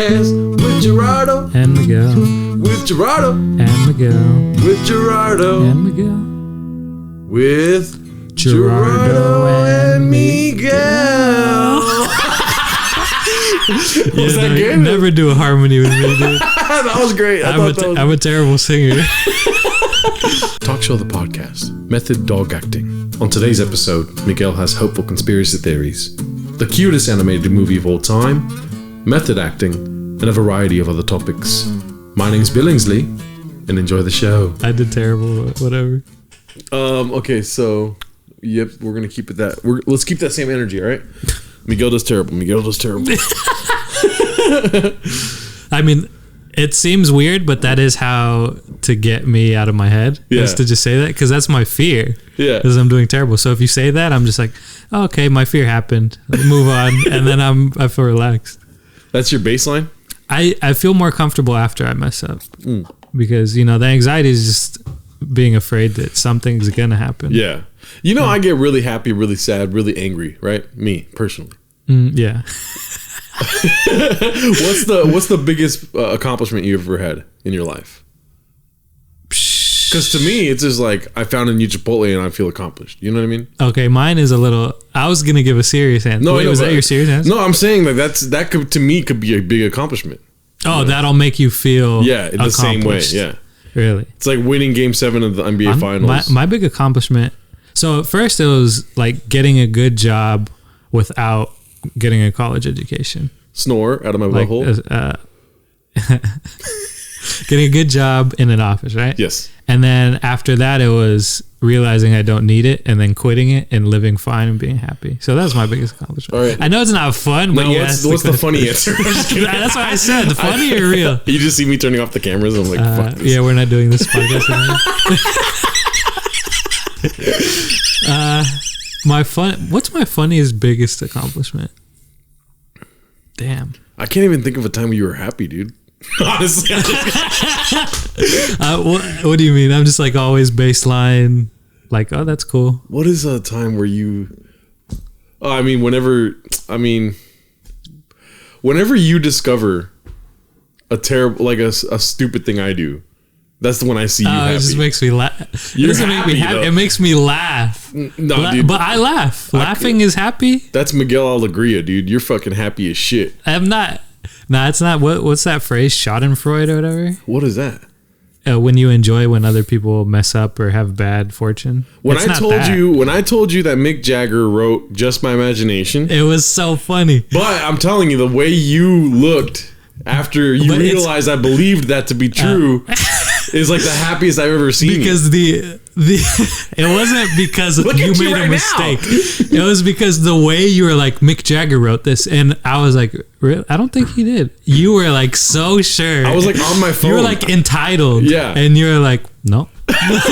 podcast with Gerardo and Miguel. With Gerardo and Miguel. With Gerardo and Miguel. With Gerardo and Miguel. Was that good? Never do a harmony with me, dude. That was great. I'm a terrible singer. Talk Show the podcast. Method dog acting. On today's episode, Miguel has hopeful conspiracy theories, the cutest animated movie of all time, method acting, and a variety of other topics. My name's Billingsley, and enjoy the show. I did terrible, whatever. Okay, so, yep, we're gonna keep it that. Let's keep that same energy, all right? Miguel does terrible. Miguel does terrible. I mean, it seems weird, but that is how to get me out of my head. Yeah. Is to just say that, because that's my fear. Yeah. Because I'm doing terrible. So if you say that, I'm just like, oh, okay, my fear happened. Move on, and then I feel relaxed. That's your baseline? I feel more comfortable after I mess up. Because, the anxiety is just being afraid that something's going to happen. Yeah. I get really happy, really sad, really angry, right? Me, personally. Yeah. What's the biggest accomplishment you ever had in your life? Because to me, it's just like I found a new Chipotle and I feel accomplished. You know what I mean? Okay, mine is a little. I was gonna give a serious answer. No, wait, was that your serious answer? No, I'm saying that could to me could be a big accomplishment. Oh, that'll make you feel in the same way. Yeah, really. It's like winning Game 7 of the NBA Finals. My big accomplishment. So at first it was like getting a good job without getting a college education. Snore out of my butthole. Getting a good job in an office, right? Yes. And then after that, it was realizing I don't need it, and then quitting it and living fine and being happy. So that was my biggest accomplishment. All right. I know it's not fun, but what's the funny answer? That's what I said. The funny or real? You just see me turning off the cameras. I'm like, fuck this. Yeah, we're not doing this podcast anymore. What's my funniest, biggest accomplishment? Damn. I can't even think of a time where you were happy, dude. Honestly. What do you mean? I'm just like always baseline, like, oh, that's cool. What is a time where you... whenever you discover a terrible, like a stupid thing I do, that's the one I see you happy. It just makes me laugh. It doesn't make me happy. It makes me laugh. No, dude. But I laugh. Laughing is happy. That's Miguel Alegria, dude. You're fucking happy as shit. I'm not. No, it's not. What's that phrase? Schadenfreude or whatever? What is that? When you enjoy when other people mess up or have bad fortune. When I told you that Mick Jagger wrote Just My Imagination, it was so funny. But I'm telling you, the way you looked after you realized I believed that to be true is like the happiest I've ever seen. Because it wasn't because you made a mistake. It was because the way you were like, Mick Jagger wrote this, and I was like, really? I don't think he did. You were like so sure. I was like on my phone. You were like entitled. Yeah. And you were like, no. Like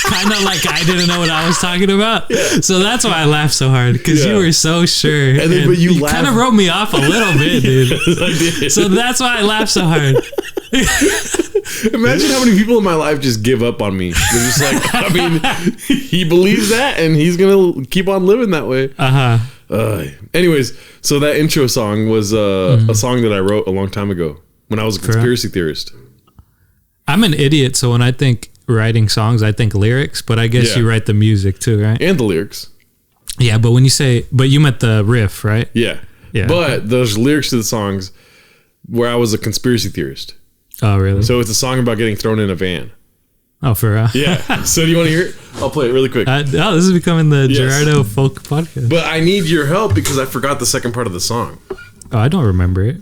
kind of like I didn't know what I was talking about. Yeah. So that's why I laughed so hard, because you were so sure. And then, but you kind of wrote me off a little bit, dude. Yes, I did. So that's why I laughed so hard. Imagine how many people in my life just give up on me. They're just like, he believes that and he's gonna keep on living that way. Anyways, so that intro song was a song that I wrote a long time ago when I was a conspiracy theorist. I'm an idiot, so when I think writing songs, I think lyrics, but I guess you write the music too, right? And the lyrics. Yeah, but when you say, but you meant the riff, right? Yeah. But those lyrics to the songs where I was a conspiracy theorist. Oh, really? So it's a song about getting thrown in a van. Oh, for real? Yeah. So do you want to hear it? I'll play it really quick. This is becoming the Gerardo folk podcast. But I need your help because I forgot the second part of the song. Oh, I don't remember it.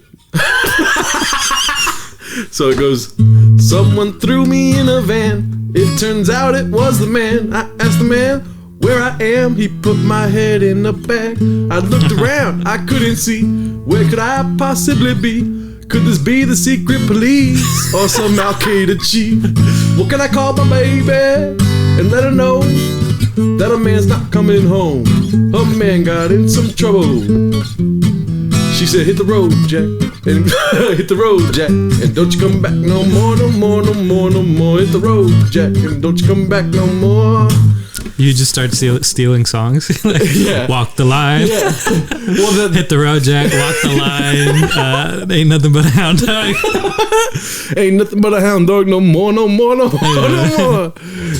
So it goes, someone threw me in a van. It turns out it was the man. I asked the man where I am. He put my head in a bag. I looked around. I couldn't see. Where could I possibly be? Could this be the secret police or some Al-Qaeda chief? What can I call my baby and let her know that a man's not coming home? A man got in some trouble. She said, hit the road, Jack, and hit the road, Jack, and don't you come back no more, no more, no more, no more. Hit the road, Jack, and don't you come back no more. You just start stealing songs. Like, Yeah. Walk the line. Yeah. Well, Hit the road, Jack. Walk the line. Ain't nothing but a hound dog. ain't nothing but a hound dog no more, no more, no more, no more.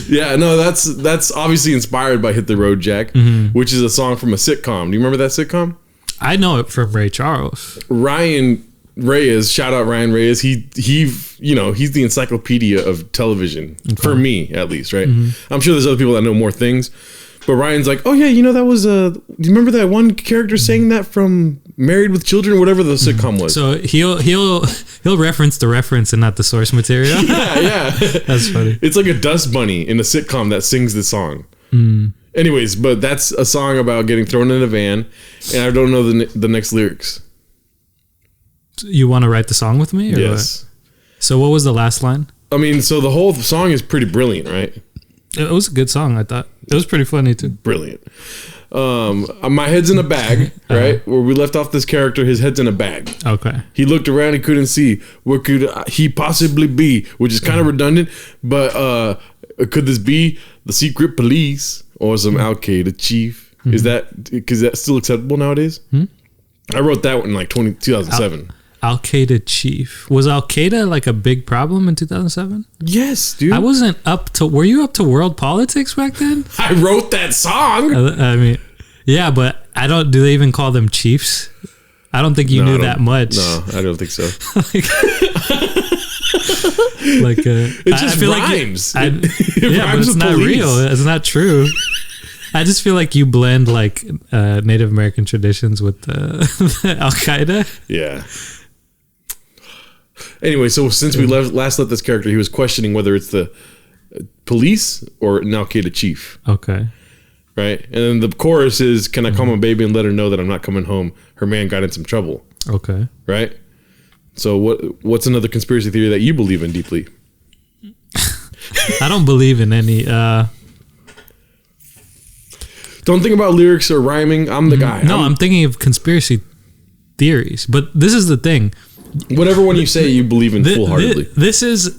Yeah, no, that's obviously inspired by Hit the Road Jack, which is a song from a sitcom. Do you remember that sitcom? I know it from Ray Charles. Ryan Reyes, shout out Ryan Reyes. He he's the encyclopedia of television for me, at least, right? I'm sure there's other people that know more things, but Ryan's like, oh yeah, that was do you remember that one character saying that from Married with Children, whatever the sitcom was? So he'll reference the reference and not the source material. yeah. That's funny. It's like a dust bunny in a sitcom that sings the song. Anyways, but that's a song about getting thrown in a van, and I don't know the next lyrics. You want to write the song with me? Or Yes. What? So what was the last line? I mean, so the whole song is pretty brilliant, right? It was a good song, I thought. It was pretty funny too. Brilliant. My head's in a bag, right? Where we left off this character, his head's in a bag. Okay. He looked around, he couldn't see. What could he possibly be? Which is kind of redundant, but could this be the secret police or some Al Qaeda chief? Is that still acceptable nowadays? I wrote that one in like 2007. Al Qaeda chief. Was Al Qaeda like a big problem in 2007? Yes, dude. I wasn't up to. Were you up to world politics back then? I wrote that song. I mean, yeah, but I don't. Do they even call them chiefs? I don't think you knew that much. No, I don't think so. It just rhymes. Yeah, but it's not real. It's not true. I just feel like you blend like Native American traditions with Al Qaeda. Yeah. Anyway, so since we last let this character, he was questioning whether it's the police or an Al Qaeda chief. Okay. Right? And then the chorus is, can I call my baby and let her know that I'm not coming home? Her man got in some trouble. Okay. Right? So what's another conspiracy theory that you believe in deeply? I don't believe in any... Don't think about lyrics or rhyming. I'm the guy. No, I'm thinking of conspiracy theories. But this is the thing. Whatever one you say, you believe in full-heartedly. This is...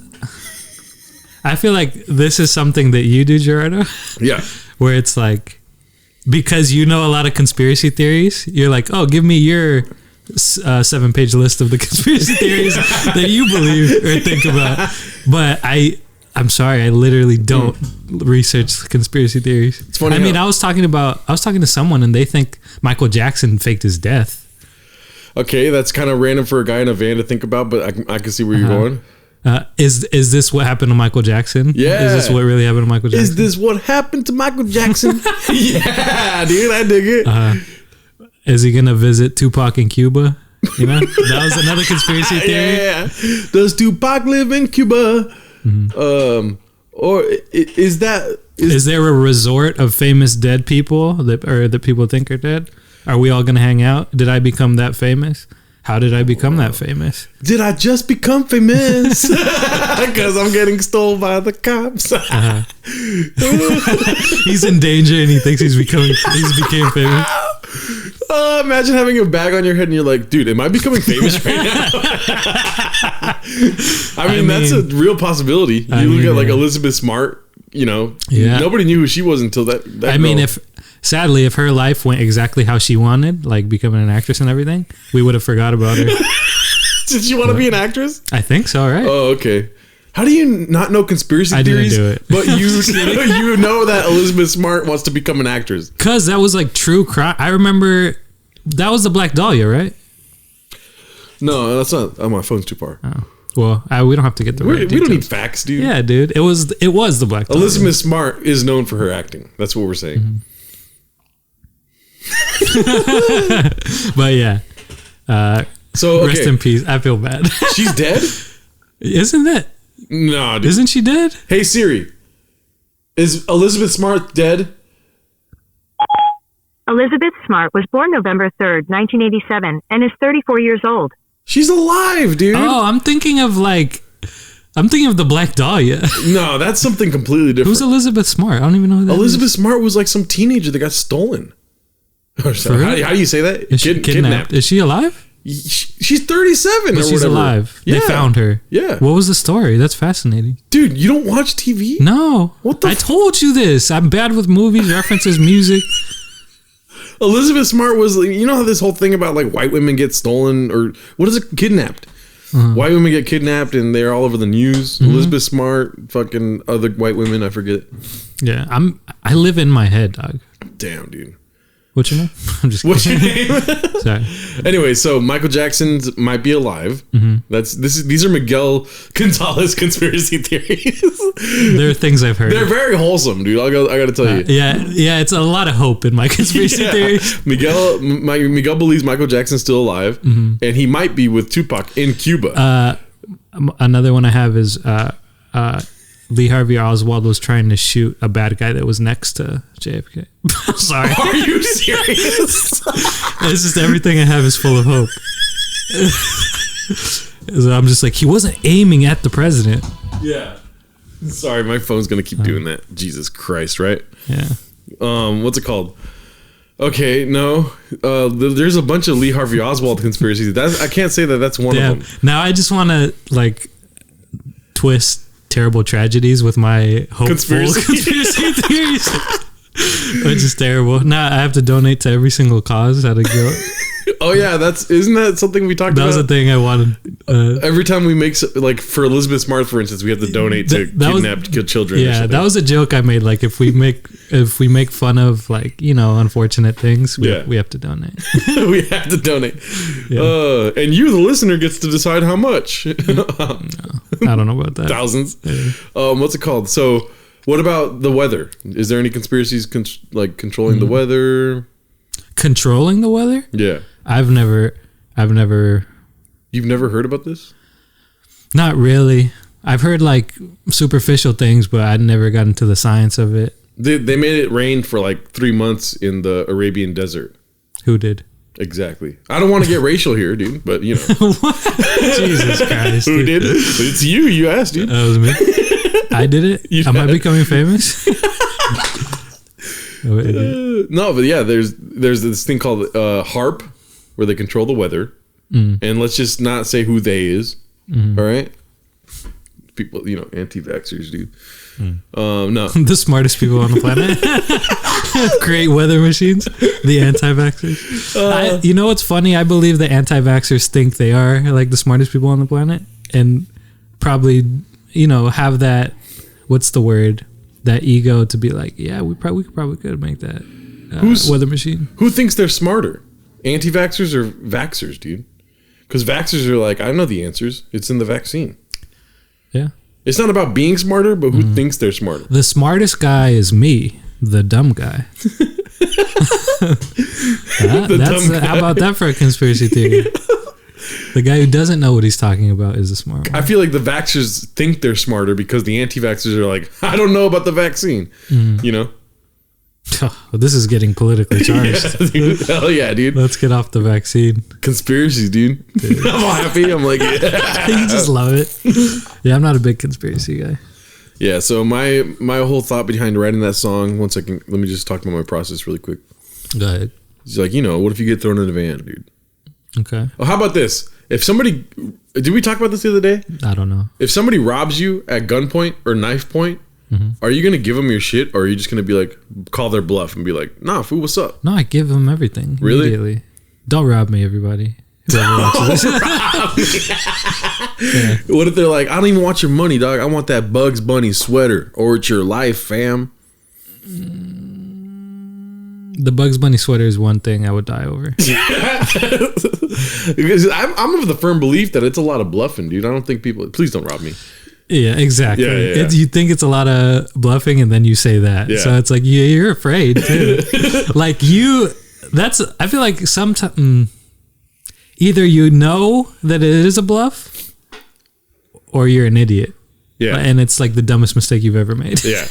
I feel like this is something that you do, Gerardo. Yeah. Where it's like... Because you know a lot of conspiracy theories, you're like, oh, give me your 7-page list of the conspiracy theories that you believe or think about. But I'm sorry, I literally don't research conspiracy theories. It's funny. I mean, I was talking to someone and they think Michael Jackson faked his death. Okay, that's kind of random for a guy in a van to think about, but I can see where you're going. Is this what happened to Michael Jackson? Yeah. Is this what really happened to Michael Jackson? Is this what happened to Michael Jackson? Yeah, dude, I dig it. Is he gonna visit Tupac in Cuba? You know, that was another conspiracy theory. Yeah. Does Tupac live in Cuba? Or is there a resort of famous dead people that people think are dead? Are we all gonna hang out? Did I become that famous? How did I become that famous? Did I just become famous? Because I'm getting stolen by the cops. He's in danger and he thinks he's became famous. Imagine having a bag on your head and you're like, dude, am I becoming famous right now? I mean, that's a real possibility. You look at like Elizabeth Smart, nobody knew who she was until that I mean, sadly, if her life went exactly how she wanted, like becoming an actress and everything, we would have forgot about her. Did she want to be an actress? I think so, right? Oh, okay. How do you not know conspiracy theories? I didn't do it. But you know that Elizabeth Smart wants to become an actress. Because that was like true crime. I remember that was the Black Dahlia, right? No, that's not. Oh, my phone's too far. Oh. Well, we don't have to get the right details. We don't need facts, dude. Yeah, dude. It was the Black Dahlia. Elizabeth Smart is known for her acting. That's what we're saying. But yeah. So rest in peace. I feel bad. She's dead? Isn't it? No, dude. Isn't she dead? Hey Siri, is Elizabeth Smart dead? Elizabeth Smart was born November 3rd, 1987, and is 34 years old. She's alive, dude. Oh, I'm thinking of the Black Dahlia. No, that's something completely different. Who's Elizabeth Smart? I don't even know who that Elizabeth Smart was like some teenager that got stolen. How do you say that? Is she kidnapped? Is she alive? She's 37 but or she's whatever. alive. Yeah. They found her. Yeah. What was the story? That's fascinating. Dude, you don't watch TV? No. What the I told you this. I'm bad with movies, references, music. Elizabeth Smart was, you know how this whole thing about like white women get stolen or what is it, kidnapped? White women get kidnapped and they're all over the news. Elizabeth Smart, fucking other white women, I forget. Yeah, I live in my head, dog. Damn, dude. What's your name? I'm just What's kidding. your name? Sorry. Anyway, so Michael Jackson's might be alive. These are Miguel Gonzalez conspiracy theories. There are things I've heard. They're very wholesome, dude. I got to tell you. Yeah, it's a lot of hope in my conspiracy theories. Miguel believes Michael Jackson's still alive, and he might be with Tupac in Cuba. Another one I have is Lee Harvey Oswald was trying to shoot a bad guy that was next to JFK. Sorry. Are you serious? It's just everything I have is full of hope. So I'm just like, he wasn't aiming at the president. Yeah. Sorry, my phone's gonna keep doing that. Jesus Christ, right? Yeah. What's it called? Okay, no. There's a bunch of Lee Harvey Oswald conspiracies. I can't say that that's one of them. Now I just want to like twist terrible tragedies with my hopeful conspiracy theories. Which is terrible. Now I have to donate to every single cause. How'd it go? Oh yeah, isn't that something we talked about? That was the thing I wanted. Every time we make, like for Elizabeth Smart, for instance, we have to donate to kidnapped children. Yeah, that was a joke I made. Like if we make fun of like, you know, unfortunate things, we have to donate. We have to donate. Yeah. And you, the listener, gets to decide how much. No, I don't know about that. Thousands. Yeah. What's it called? So, what about the weather? Is there any conspiracies controlling the weather? Controlling the weather? Yeah. I've never. You've never heard about this? Not really. I've heard like superficial things, but I'd never gotten into the science of it. They made it rain for like 3 months in the Arabian desert. Who did? Exactly. I don't want to get racial here, dude, but you know. Jesus Christ. Who did it? It's you. You asked, dude. That was me. I did it? Am I becoming famous? No, but yeah, there's this thing called HARP, where they control the weather. And let's just not say who they is. All right? People, you know, anti-vaxxers, dude. No. The smartest people on the planet. Create weather machines. The anti-vaxxers. You know what's funny? I believe the anti-vaxxers think they are like the smartest people on the planet. And probably, you know, have that, what's the word? That ego to be like, yeah, we probably could make that weather machine. Who thinks they're smarter? Anti-vaxxers or vaxxers, dude? Because vaxxers are like, I know the answers. It's in the vaccine. Yeah. It's not about being smarter, but who thinks they're smarter? The smartest guy is me, the dumb guy. How about that for a conspiracy theory? The guy who doesn't know what he's talking about is the smart one. I feel like the vaxxers think they're smarter because the anti-vaxxers are like, I don't know about the vaccine. You know? Oh, this is getting politically charged. Yeah, dude. Hell yeah, dude. Let's get off the vaccine. Conspiracies, dude. I'm all happy. I'm like, yeah. You just love it. Yeah, I'm not a big conspiracy guy. Yeah, so my whole thought behind writing that song, 1 second, let me just talk about my process really quick. Go ahead. It's like, you know, what if you get thrown in a van, dude? Okay. Oh, how about this? If somebody, did we talk about this the other day? I don't know. If somebody robs you at gunpoint or knife point, are you going to give them your shit, or are you just going to be like, call their bluff and be like, nah, fool, what's up? No, I give them everything. Really? Immediately. Don't rob me, everybody. What if they're like, I don't even want your money, dog. I want that Bugs Bunny sweater, or it's your life, fam. The Bugs Bunny sweater is one thing I would die over. Because I'm of the firm belief that it's a lot of bluffing, dude. I don't think people, please don't rob me. Yeah, exactly. Yeah. You think it's a lot of bluffing, and then you say that. Yeah. So it's like, yeah, you're afraid too. I feel like sometimes either you know that it is a bluff, or you're an idiot. Yeah. And it's like the dumbest mistake you've ever made. Yeah.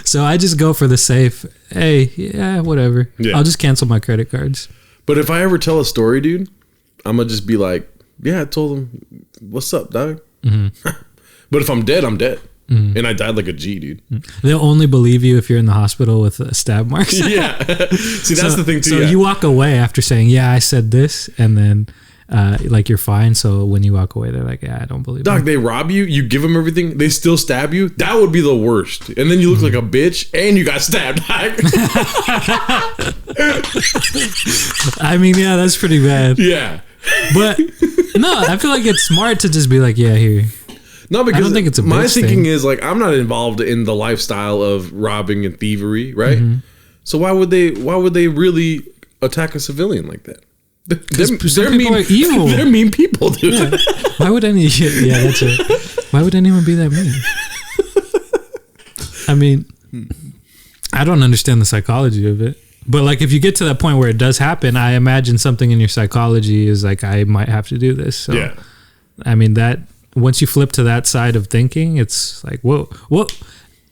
So I just go for the safe. Hey, yeah, whatever. Yeah. I'll just cancel my credit cards. But if I ever tell a story, dude, I'm going to just be like, yeah, I told them, what's up, dog? But if I'm dead, I'm dead. And I died like a G, dude. They'll only believe you if you're in the hospital with stab marks. Yeah. See, that's the thing, too. So you walk away after saying, yeah, I said this, and then like you're fine. So when you walk away, they're like, yeah, I don't believe Dog, me. they rob you, you give them everything, they still stab you. That would be the worst. And then you look like a bitch and you got stabbed back. I mean, yeah, that's pretty bad. Yeah. But no, I feel like it's smart to just be like, yeah, here. No, because I don't think it's a my bitch thinking thing. is like, I'm not involved in the lifestyle of robbing and thievery, right? Mm-hmm. So why would they really attack a civilian like that? Some people are evil. They're mean people, dude. Yeah. Why would yeah, that's it. Why would anyone be that mean? I mean, I don't understand the psychology of it. But like, if you get to that point where it does happen, I imagine something in your psychology is like, I might have to do this. So, Yeah. I mean, that once you flip to that side of thinking, it's like, whoa.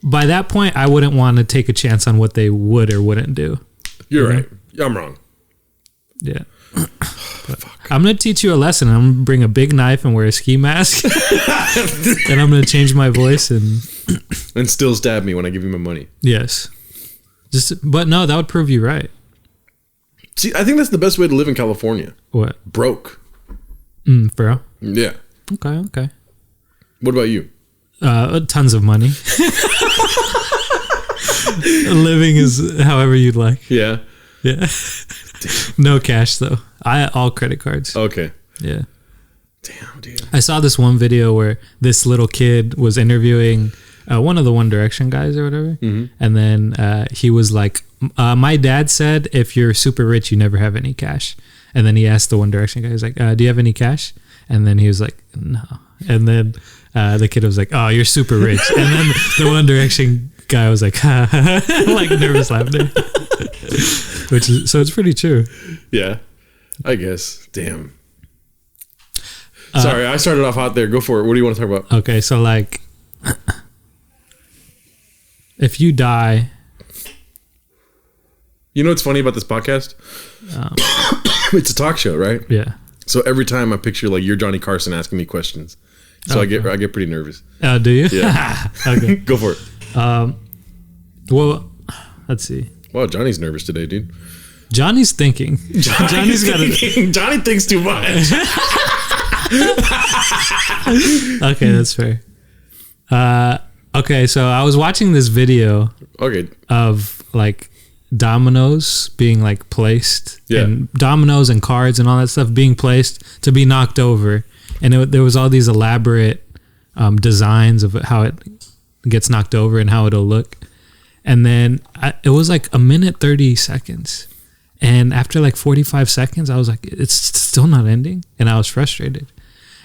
By that point, I wouldn't want to take a chance on what they would or wouldn't do. You're right. I'm wrong. Yeah. I'm going to teach you a lesson. I'm going to bring a big knife and wear a ski mask. And I'm going to change my voice and still stab me when I give you my money. Yes. But no, that would prove you right. See, I think that's the best way to live in California. What? Broke. Bro. Yeah. Okay. What about you? Tons of money. Living is however you'd like. Yeah. Yeah. No cash though. All credit cards. Okay. Yeah. Damn, dude. I saw this one video where this little kid was interviewing one of the One Direction guys or whatever. Mm-hmm. And then he was like, my dad said if you're super rich, you never have any cash. And then he asked the One Direction guy, he's like, do you have any cash? And then he was like, no. And then the kid was like, oh, you're super rich. And then the One Direction guy was like, like nervous laughter. So it's pretty true. Yeah, I guess. Damn. Sorry, I started off hot there. Go for it. What do you want to talk about? Okay, so like, if you die, you know what's funny about this podcast? It's a talk show, right? Yeah. So every time I picture like you're Johnny Carson asking me questions, so I get pretty nervous. Oh, do you? Yeah. Okay. Go for it. Well, let's see. Wow, Johnny's nervous today, dude. Johnny's thinking. Johnny's got it. Johnny thinks too much. Okay, that's fair. Okay, so I was watching this video. Okay. Of like dominoes being like placed, and dominoes and cards and all that stuff being placed to be knocked over, and there was all these elaborate designs of how it gets knocked over and how it'll look. And then it was like 1:30 seconds. And after like 45 seconds, I was like, it's still not ending. And I was frustrated.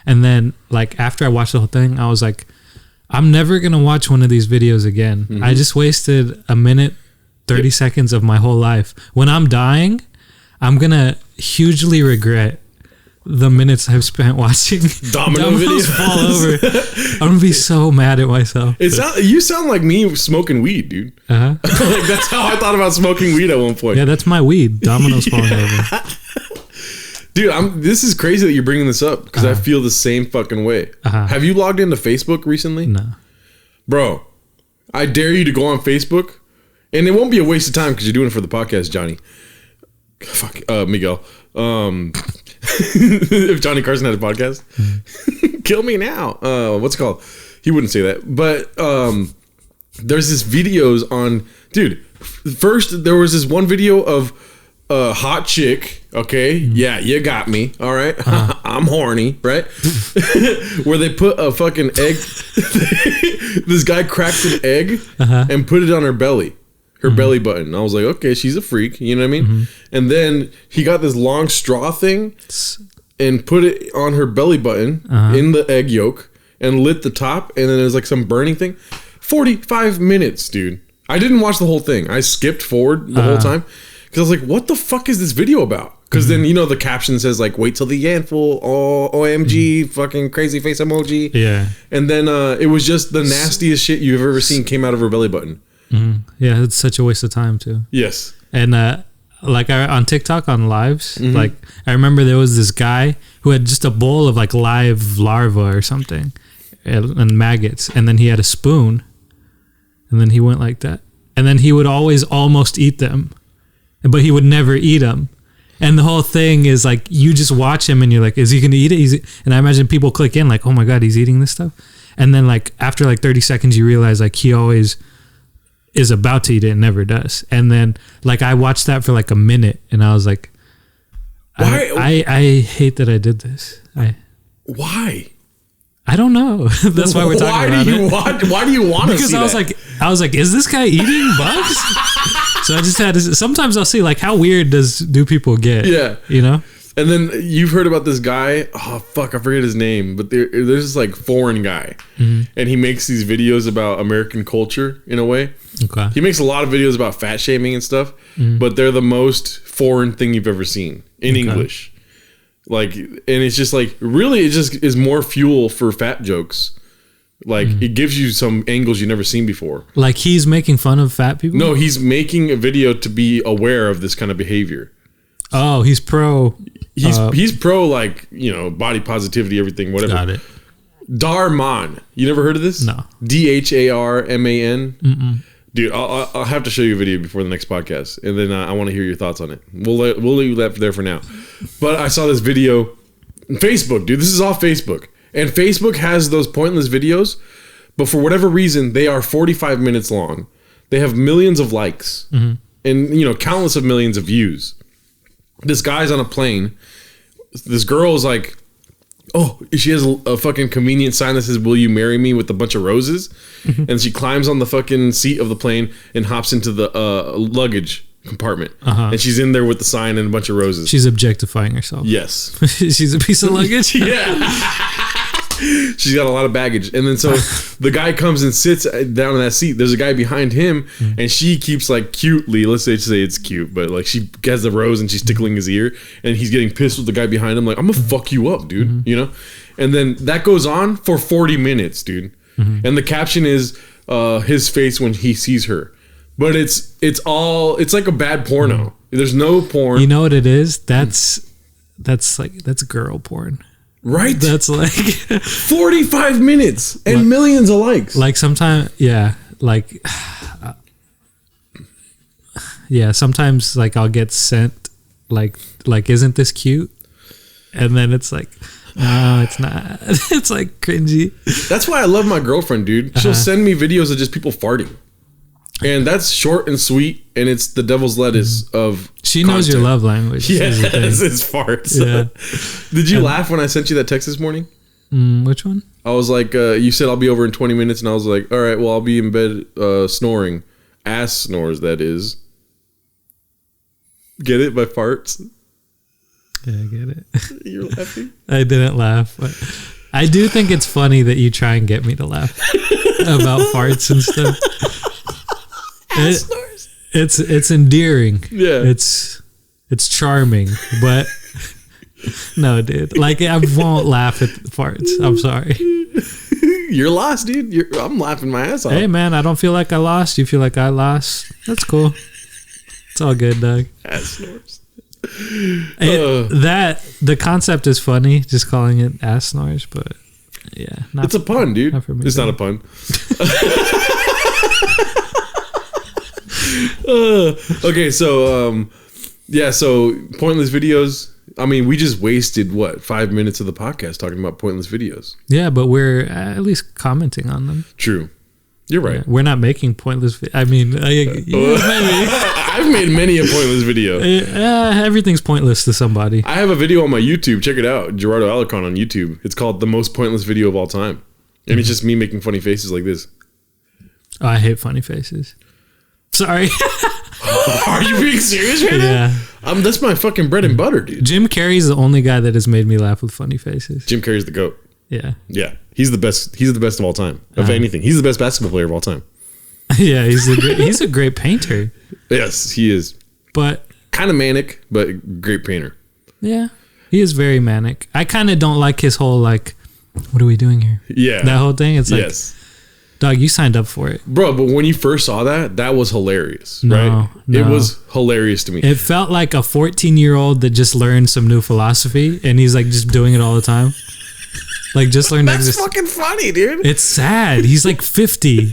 And then like after I watched the whole thing, I was like, I'm never going to watch one of these videos again. Mm-hmm. I just wasted 1:30 seconds of my whole life. When I'm dying, I'm going to hugely regret the minutes I've spent watching dominoes videos fall over. I'm gonna be so mad at myself. You sound like me smoking weed, dude. Like that's how I thought about smoking weed at one point. Yeah, that's my weed. Dominoes falling over. Dude, this is crazy that you're bringing this up because I feel the same fucking way. Have you logged into Facebook recently? No. Bro, I dare you to go on Facebook, and it won't be a waste of time because you're doing it for the podcast, Johnny. Fuck, Miguel. If Johnny Carson had a podcast, kill me now. What's it called? He wouldn't say that. But there's this videos on, dude. First, there was this one video of a hot chick. Okay, yeah, you got me. All right, I'm horny, right? Where they put a fucking egg. This guy cracked an egg and put it on her belly. Her belly button. I was like, okay, she's a freak. You know what I mean? Mm-hmm. And then he got this long straw thing and put it on her belly button in the egg yolk and lit the top. And then there's like some burning thing. 45 minutes, dude. I didn't watch the whole thing. I skipped forward the whole time because I was like, what the fuck is this video about? Because then, you know, the caption says like, wait till the end, full OMG, fucking crazy face emoji. Yeah. And then it was just the nastiest shit you've ever seen came out of her belly button. Mm-hmm. Yeah, it's such a waste of time too. Yes. And like on TikTok on lives, like I remember there was this guy who had just a bowl of like live larvae or something and maggots, and then he had a spoon, and then he went like that, and then he would always almost eat them, but he would never eat them. And the whole thing is like, you just watch him and you're like, is he going to eat it? And I imagine people click in like, oh my God, he's eating this stuff. And then like after like 30 seconds, you realize like he always is about to eat it and never does. And then like I watched that for like a minute and I was like, why? I hate that I did this. Why? I don't know. That's why we're talking about it. Why do you want to see that? Because I was like, is this guy eating bugs? So I just had to, sometimes I'll see like, how weird do people get? Yeah. You know? And then you've heard about this guy. Oh, fuck. I forget his name. But there's this like foreign guy. Mm-hmm. And he makes these videos about American culture in a way. Okay. He makes a lot of videos about fat shaming and stuff. Mm-hmm. But they're the most foreign thing you've ever seen in English. Like, and it's just like, really, it just is more fuel for fat jokes. Like, it gives you some angles you've never seen before. Like, he's making fun of fat people? No, he's making a video to be aware of this kind of behavior. Oh, he's pro. He's pro, like, you know, body positivity, everything, whatever. Got it. Darman. You never heard of this? No. DHARMAN? Mm-mm. Dude, I'll have to show you a video before the next podcast, and then I want to hear your thoughts on it. We'll leave that there for now. But I saw this video on Facebook, dude. This is off Facebook. And Facebook has those pointless videos, but for whatever reason, they are 45 minutes long. They have millions of likes and, you know, countless of millions of views. This guy's on a plane. This girl is like, oh, she has a fucking convenient sign that says, will you marry me, with a bunch of roses? And she climbs on the fucking seat of the plane and hops into the luggage compartment. And she's in there with the sign and a bunch of roses. She's objectifying herself. Yes. She's a piece of luggage? Yeah. She's got a lot of baggage. And then so the guy comes and sits down in that seat. There's a guy behind him and she keeps like cutely, let's say it's cute, but like she has the rose and she's tickling his ear and he's getting pissed with the guy behind him like, I'm gonna fuck you up, dude. You know? And then that goes on for 40 minutes, dude. And the caption is his face when he sees her. But it's like a bad porno. There's no porn. You know what it is? That's girl porn. Right? That's like 45 minutes and millions of likes. Like sometimes, yeah, like, yeah, sometimes like I'll get sent like, isn't this cute? And then it's like, no, it's not. It's like cringy. That's why I love my girlfriend, dude. She'll send me videos of just people farting. And that's short and sweet, and it's the devil's lettuce of She knows content. Your love language. Yes, it's farts. Yeah. Did you laugh when I sent you that text this morning? Which one? I was like, you said I'll be over in 20 minutes, and I was like, all right, well, I'll be in bed snoring. Ass snores, that is. Get it? By farts? Yeah, I get it. You're laughing? I didn't laugh, but I do think it's funny that you try and get me to laugh about farts and stuff. It's endearing. Yeah. It's charming, but no, dude. Like, I won't laugh at farts. I'm sorry. You're lost, dude. I'm laughing my ass off. Hey, man, I don't feel like I lost. You feel like I lost. That's cool. It's all good, Doug. Ass snores. The concept is funny, just calling it ass snores, but yeah. It's a pun, dude. Not for me, it's not a pun. Okay, so so pointless videos. I mean, we just wasted 5 minutes of the podcast talking about pointless videos. Yeah, but we're at least commenting on them. True, you're right. Yeah, we're not making pointless. I mean, I've made many a pointless video. Everything's pointless to somebody. I have a video on my YouTube. Check it out, Gerardo Alarcon on YouTube. It's called "The Most Pointless Video of All Time," and it's just me making funny faces like this. Oh, I hate funny faces. Sorry. Are you being serious right now? Yeah. That's my fucking bread and butter, dude. Jim Carrey's the only guy that has made me laugh with funny faces. Jim Carrey's the GOAT. Yeah. Yeah. He's the best. He's the best of all time. Of anything. He's the best basketball player of all time. Yeah, he's a great painter. Yes, he is. But kind of manic, but great painter. Yeah. He is very manic. I kind of don't like his whole like, what are we doing here? Yeah. That whole thing. It's like, dog, you signed up for it. Bro, but when you first saw that was hilarious, right? No. It was hilarious to me. It felt like a 14-year-old that just learned some new philosophy, and he's like just doing it all the time. Like, just learned That's fucking funny, dude. It's sad. He's like 50.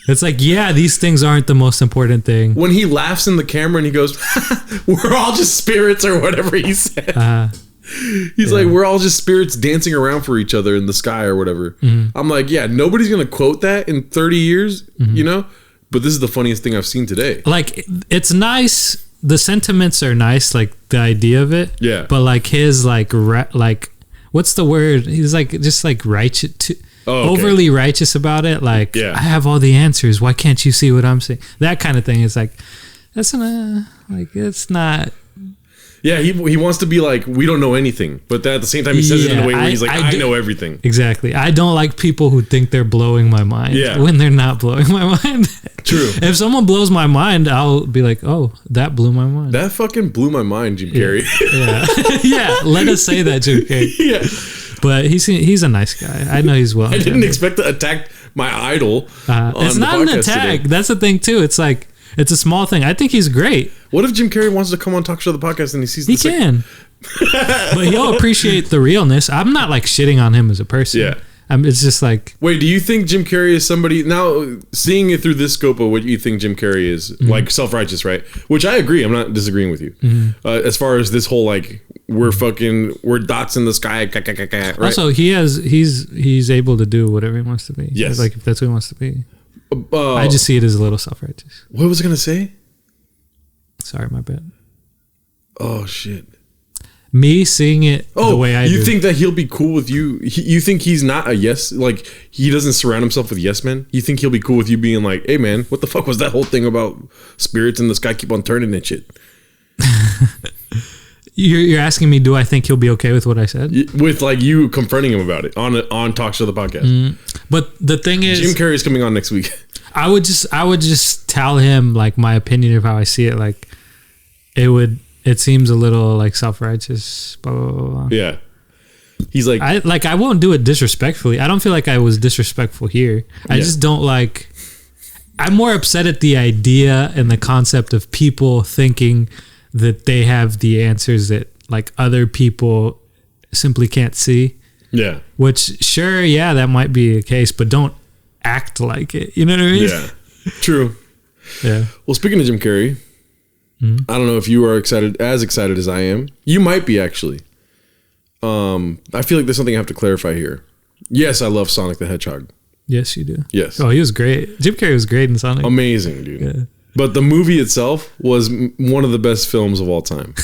It's like, yeah, these things aren't the most important thing. When he laughs in the camera and he goes, we're all just spirits or whatever he said. He's like, we're all just spirits dancing around for each other in the sky or whatever. I'm like, yeah, nobody's going to quote that in 30 years, you know? But this is the funniest thing I've seen today. Like, it's nice. The sentiments are nice, like the idea of it. Yeah. But like his, like what's the word? He's like, just like righteous, overly righteous about it. Like, I have all the answers. Why can't you see what I'm seeing? That kind of thing is like, it's not. Yeah, he wants to be like, we don't know anything. But at the same time, he says it in a way where he's like, I know everything. Exactly. I don't like people who think they're blowing my mind when they're not blowing my mind. True. If someone blows my mind, I'll be like, oh, that blew my mind. That fucking blew my mind, Jim Carrey. Yeah. Let us say that, Jim Carrey. Yeah. But he's a nice guy. I know he's well. I didn't expect to attack my idol. It's not an attack. Today. That's the thing, too. It's like, it's a small thing. I think he's great. What if Jim Carrey wants to come on Talk Show the podcast and he sees this? He can. But he'll appreciate the realness. I'm not like shitting on him as a person. Yeah. It's just like... Wait, do you think Jim Carrey is somebody... Now, seeing it through this scope of what you think Jim Carrey is, like self-righteous, right? Which I agree. I'm not disagreeing with you. As far as this whole like, we're dots in the sky, right? Also, he's able to do whatever he wants to be. Yes. Like, if that's what he wants to be. I just see it as a little self-righteous. What was I going to say? Sorry, my bad. Oh, shit. Me seeing it the way I do. You think that he'll be cool with you? You think he's not a yes? Like, he doesn't surround himself with yes men? You think he'll be cool with you being like, hey, man, what the fuck was that whole thing about spirits in the sky keep on turning and shit? You're asking me, do I think he'll be okay with what I said? With like you confronting him about it on Talk Show the podcast. But the thing is, Jim Carrey's coming on next week. I would just tell him like my opinion of how I see it. Like it seems a little like self-righteous. Blah, blah, blah, blah. Yeah, he's like I won't do it disrespectfully. I don't feel like I was disrespectful here. I just don't like. I'm more upset at the idea and the concept of people thinking that they have the answers that like other people simply can't see. Yeah. Which sure, yeah, that might be a case, but don't act like it. You know what I mean? Yeah. True. Yeah. Well, speaking of Jim Carrey, I don't know if you are excited as I am. You might be actually. I feel like there's something I have to clarify here. Yes, I love Sonic the Hedgehog. Yes, you do. Yes. Oh, he was great. Jim Carrey was great in Sonic. Amazing, dude. Yeah. But the movie itself was one of the best films of all time.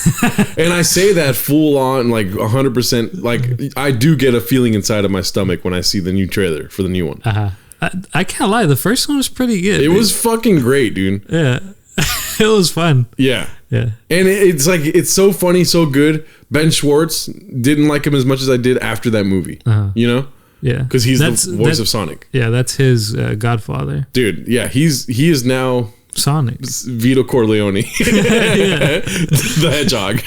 And I say that full on, like 100%. Like, I do get a feeling inside of my stomach when I see the new trailer for the new one. I can't lie. The first one was pretty good. It was fucking great, dude. Yeah. It was fun. Yeah. Yeah. And it's like, it's so funny, so good. Ben Schwartz didn't like him as much as I did after that movie. You know? Yeah. Because he's the voice of Sonic. Yeah, that's his godfather. Dude, yeah. He is now... Sonic. Vito Corleone. The Hedgehog.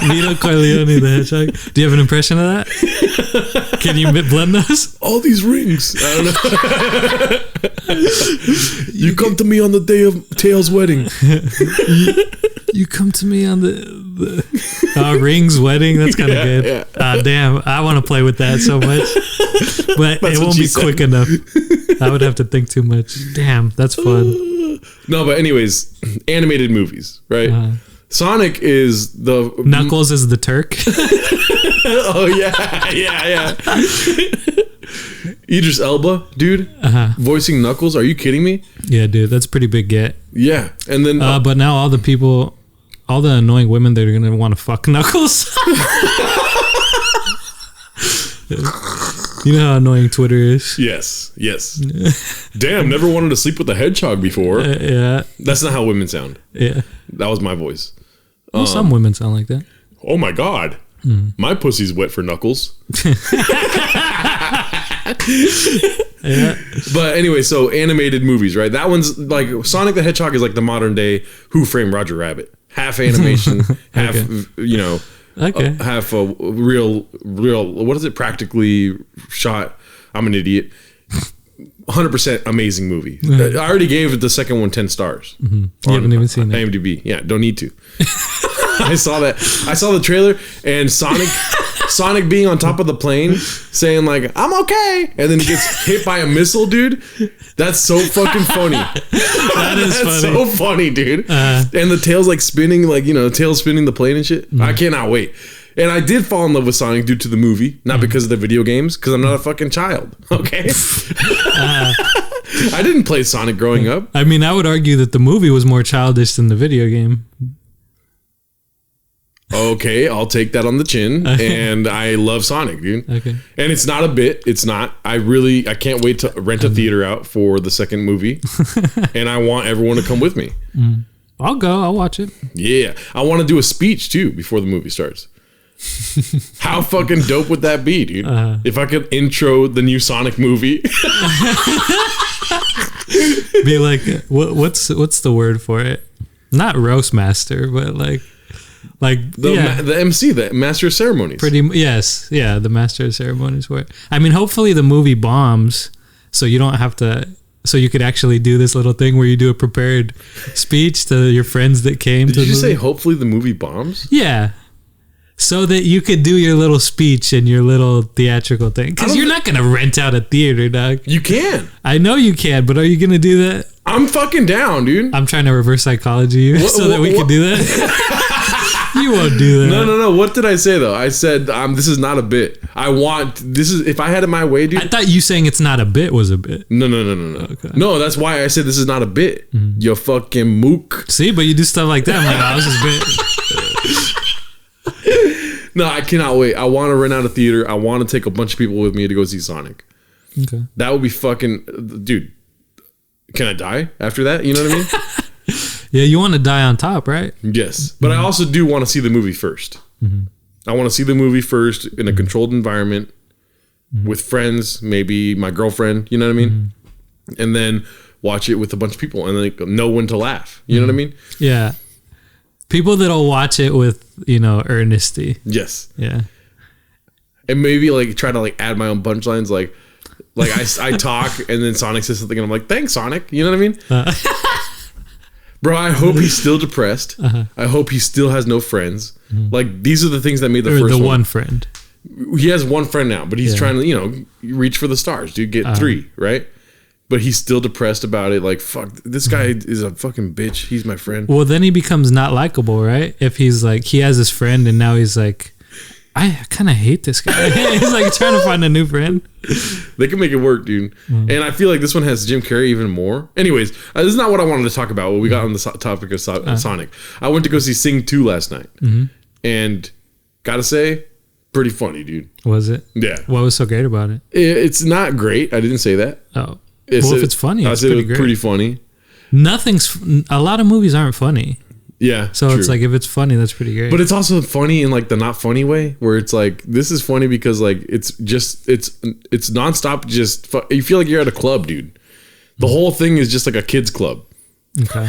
Vito Corleone, the Hedgehog. Do you have an impression of that? Can you blend those? All these rings. I don't know. You come to me on the day of Tails' wedding. You come to me on the Ring's wedding. That's kind of good. Yeah. Damn, I want to play with that so much, but it won't be quick enough. I would have to think too much. Damn, that's fun. No, but anyways, animated movies, right? Sonic is the... Knuckles is the Turk. Oh, yeah. Idris Elba, dude, voicing Knuckles. Are you kidding me? Yeah, dude, that's a pretty big get. Yeah, and then... but now all the annoying women that are going to want to fuck Knuckles. You know how annoying Twitter is? Yes. Damn, never wanted to sleep with a hedgehog before. Yeah. That's not how women sound. Yeah. That was my voice. Well, some women sound like that. Oh my God. My pussy's wet for Knuckles. Yeah. But anyway, so animated movies, right? That one's like Sonic the Hedgehog is like the modern day Who Framed Roger Rabbit. Half animation, half, half a real, what is it? Practically shot. I'm an idiot. 100% amazing movie. I already gave the second one 10 stars. You haven't even seen it. IMDb. Yeah, don't need to. I saw that. I saw the trailer and Sonic Sonic being on top of the plane saying like, I'm okay. And then he gets hit by a missile, dude. That's so fucking funny. That's funny. So funny, dude. And the tail's like spinning, like, you know, the tail's spinning the plane and shit. I cannot wait. And I did fall in love with Sonic due to the movie, not because of the video games, because I'm not a fucking child. Okay. I didn't play Sonic growing up. I mean, I would argue that the movie was more childish than the video game. Okay, I'll take that on the chin. And I love Sonic, dude. Okay. And it's not a bit. It's not. I can't wait to rent a theater out for the second movie. And I want everyone to come with me. I'll go. I'll watch it. Yeah. I want to do a speech, too, before the movie starts. How fucking dope would that be, dude? If I could intro the new Sonic movie. Be like, what's the word for it? Not roast master, but like the MC, the master of ceremonies. The master of ceremonies for it. I mean, hopefully the movie bombs, so you don't have to. So you could actually do this little thing where you do a prepared speech to your friends that came. Did you say hopefully the movie bombs? Yeah. So that you could do your little speech and your little theatrical thing. Because you're not going to rent out a theater, dog. You can. I know you can, but are you going to do that? I'm fucking down, dude. I'm trying to reverse psychology you so that we can do that. You won't do that. No. What did I say, though? I said, this is not a bit. If I had it my way, dude. I thought you saying it's not a bit was a bit. No. Okay. No, that's why I said this is not a bit. You fucking mook. See, but you do stuff like that. I'm like, oh, this is a bit. No, I cannot wait. I want to rent out a theater. I want to take a bunch of people with me to go see Sonic. Okay. That would be fucking... Dude, can I die after that? You know what I mean? Yeah, you want to die on top, right? Yes. But I also do want to see the movie first. I want to see the movie first in a controlled environment with friends, maybe my girlfriend, you know what I mean? And then watch it with a bunch of people and then know when to laugh. You know what I mean? Yeah. People that'll watch it with, earnesty. Yes. Yeah. And maybe like try to like add my own punchlines. Like I talk and then Sonic says something and I'm like, thanks, Sonic. You know what I mean? Bro, I hope he's still depressed. I hope he still has no friends. Like these are the things that made the first one friend. He has one friend now, but he's trying to, reach for the stars, dude. Get 3, right? But he's still depressed about it. Like, fuck, this guy is a fucking bitch. He's my friend. Well, then he becomes not likable, right? If he's like, he has his friend and now he's like, I kind of hate this guy. He's like trying to find a new friend. They can make it work, dude. And I feel like this one has Jim Carrey even more. Anyways, this is not what I wanted to talk about when we got on the topic of Sonic. I went to go see Sing 2 last night. And gotta say, pretty funny, dude. Was it? Yeah. What was so great about it? It's not great. I didn't say that. Oh. If it's funny, I said it was pretty funny. A lot of movies aren't funny. Yeah. So true. It's like, if it's funny, that's pretty great. But it's also funny in like the not funny way, where it's like, this is funny because like it's nonstop. You feel like you're at a club, dude. The whole thing is just like a kids club. Okay.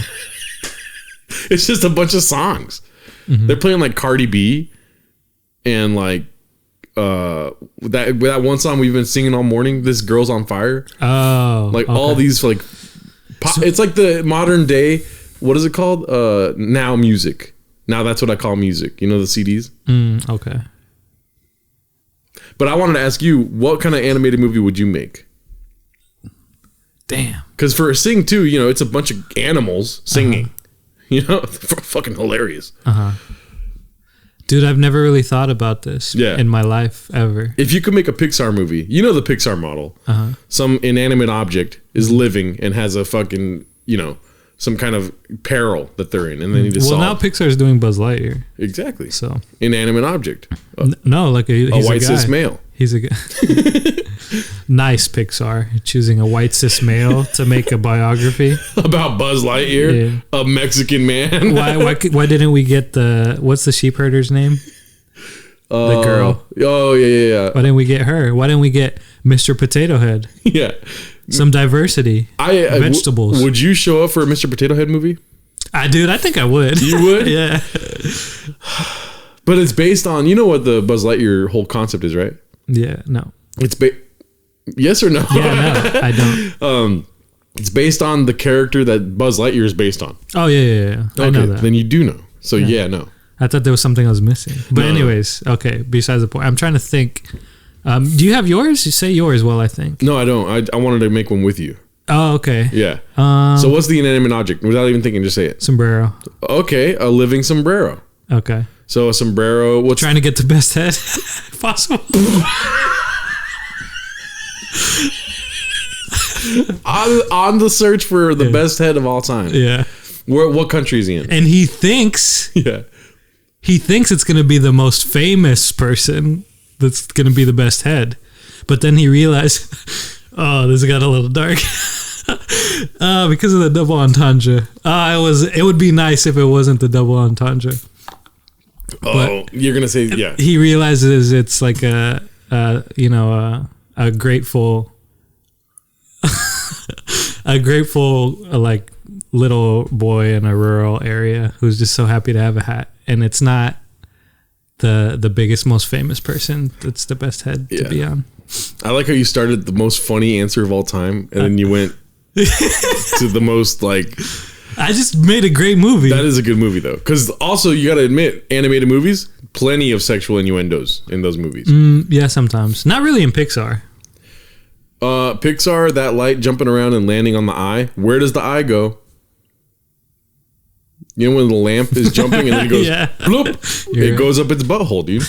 It's just a bunch of songs. They're playing like Cardi B and like that one song we've been singing all morning, This Girl's on Fire. Oh, like okay. All these like it's like the modern day, what is it called, now music. Now that's what I call music, the CDs. Okay. But I wanted to ask you, what kind of animated movie would you make? Damn. Because for Sing 2, it's a bunch of animals singing. Fucking hilarious. Dude, I've never really thought about this in my life ever. If you could make a Pixar movie, the Pixar model. Some inanimate object is living and has a fucking, some kind of peril that they're in and they need to solve. Well, now Pixar's doing Buzz Lightyear. Exactly. So inanimate object. No, like he's a white cis male. He's a guy. Nice Pixar choosing a white cis male to make a biography about Buzz Lightyear, a Mexican man. Why didn't we get what's the sheep herder's name? The girl. Oh yeah. Why didn't we get her? Why didn't we get Mr. Potato Head? Yeah. Some diversity. Vegetables. Would you show up for a Mr. Potato Head movie? I think I would. You would? Yeah. But it's based on, what the Buzz Lightyear whole concept is, right? Yeah, no. It's yes or no? Yeah, no, I don't. It's based on the character that Buzz Lightyear is based on. Oh, yeah. Okay, I know that. Then you do know. So, yeah no. I thought there was something I was missing. But anyways, okay. Besides the point, I'm trying to think. Do you have yours? You say yours. Well, I think. No, I don't. I wanted to make one with you. Oh, okay. Yeah. So what's the inanimate object? Without even thinking, just say it. Sombrero. Okay, a living sombrero. Okay. So a sombrero. What's trying to get the best head possible. on the search for the best head of all time. Yeah. What country is he in? And he thinks. Yeah. He thinks it's going to be the most famous person that's going to be the best head, but then he realized, oh, this got a little dark. Because of the double entendre. It would be nice if it wasn't the double entendre. But you're gonna say yeah. He realizes it's like a grateful, like little boy in a rural area who's just so happy to have a hat, and it's not the biggest, most famous person that's the best head to be on. I like how you started the most funny answer of all time, and then you went to the most like. I just made a great movie. That is a good movie though, because also you got to admit, animated movies, plenty of sexual innuendos in those movies. Yeah, sometimes. Not really in Pixar. Pixar, that light jumping around and landing on the eye. Where does the eye go? You know when the lamp is jumping and then it goes bloop, it goes up its butthole, dude.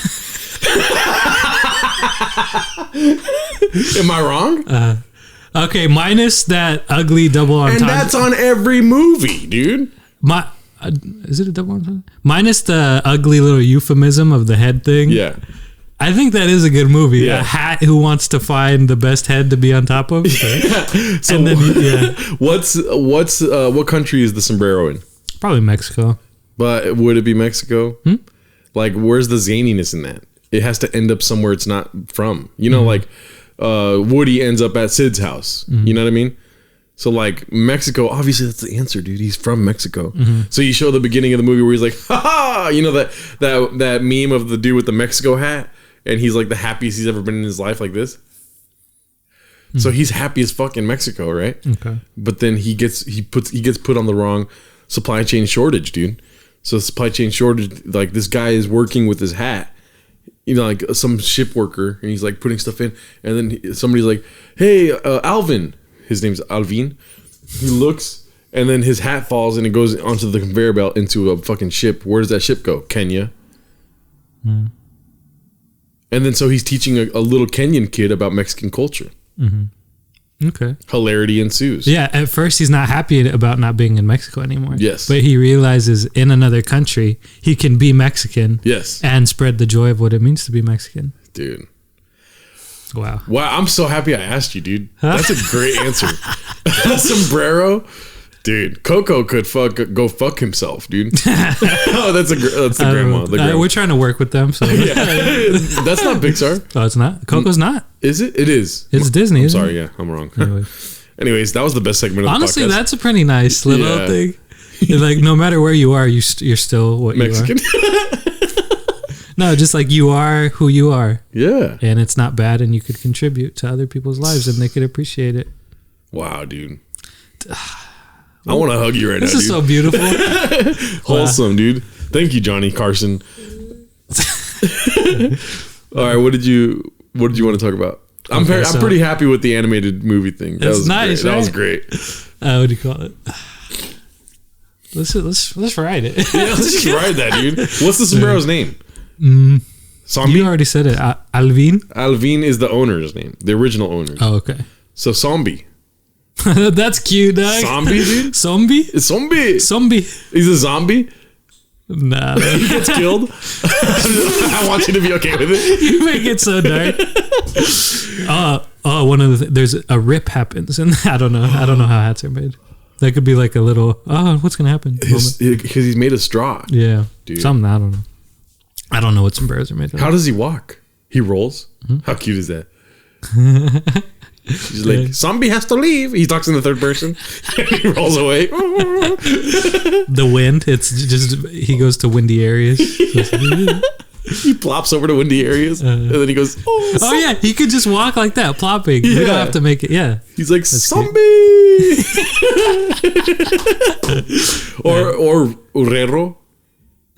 Am I wrong? Okay, minus that ugly double entendre. And that's on every movie, dude. Is it a double entendre? Minus the ugly little euphemism of the head thing. Yeah. I think that is a good movie. Yeah. A hat who wants to find the best head to be on top of. Yeah. So and then, what country is the sombrero in? Probably Mexico. But would it be Mexico? Like, where's the zaniness in that? It has to end up somewhere it's not from. You know, like Woody ends up at Sid's house. You know what I mean? So like Mexico, obviously that's the answer, dude. He's from Mexico. So you show the beginning of the movie where he's like, ha ha, you know that meme of the dude with the Mexico hat, and he's like the happiest he's ever been in his life, like this. So he's happy as fuck in Mexico, right? Okay. But then he gets put on the wrong supply chain shortage, dude. So supply chain shortage, like this guy is working with his hat, you know, like some ship worker, and he's like putting stuff in, and then somebody's like, hey, Alvin. His name's Alvin. He looks, and then his hat falls, and it goes onto the conveyor belt into a fucking ship. Where does that ship go? Kenya. And then so he's teaching a little Kenyan kid about Mexican culture. Okay. Hilarity ensues. Yeah, at first he's not happy about not being in Mexico anymore. Yes. But he realizes in another country he can be Mexican. Yes. And spread the joy of what it means to be Mexican. Dude. Wow. I'm so happy I asked you, dude. That's a great answer. Sombrero. Dude, Coco could go fuck himself, dude. Oh, that's the grandma. We're trying to work with them. So yeah. That's not Pixar. Oh, it's not? Coco's not? Is it? It is. It's Disney, I'm isn't sorry, it? yeah, I'm wrong. Anyways, that was the best segment of the podcast. Honestly, that's a pretty nice little thing. Like, no matter where you are, you're still what Mexican. You are. No, just like you are who you are. Yeah. And it's not bad, and you could contribute to other people's lives, and they could appreciate it. Wow, dude. I want to hug you right now, dude. This is so beautiful. Wholesome, dude. Thank you, Johnny Carson. All right, what did you want to talk about? I'm pretty happy with the animated movie thing. That was nice. Great. Right? That was great. What do you call it? Let's write it. Yeah, let's just write that, dude. What's the sombrero's name? Zombie? You already said it. Alvin? Alvin is the owner's name. The original owner. Oh, okay. So Zombie. That's cute, dog. Zombie, dude? Zombie? It's Zombie. Zombie. He's a zombie? Nah. He gets killed? I want you to be okay with it. You make it so dark. One of the there's a rip happens, and I don't know how hats are made. That could be like a little, what's going to happen? Because he's made of straw. Yeah. Dude. Something, I don't know. I don't know what sombreros are made of. How does he walk? He rolls? How cute is that? He's like, zombie has to leave. He talks in the third person. He rolls away. The wind, it's just, he goes to windy areas. He plops over to windy areas, and then he goes, oh yeah, he could just walk like that, plopping. Yeah. We don't have to make it, He's like, that's zombie! Or Urrero.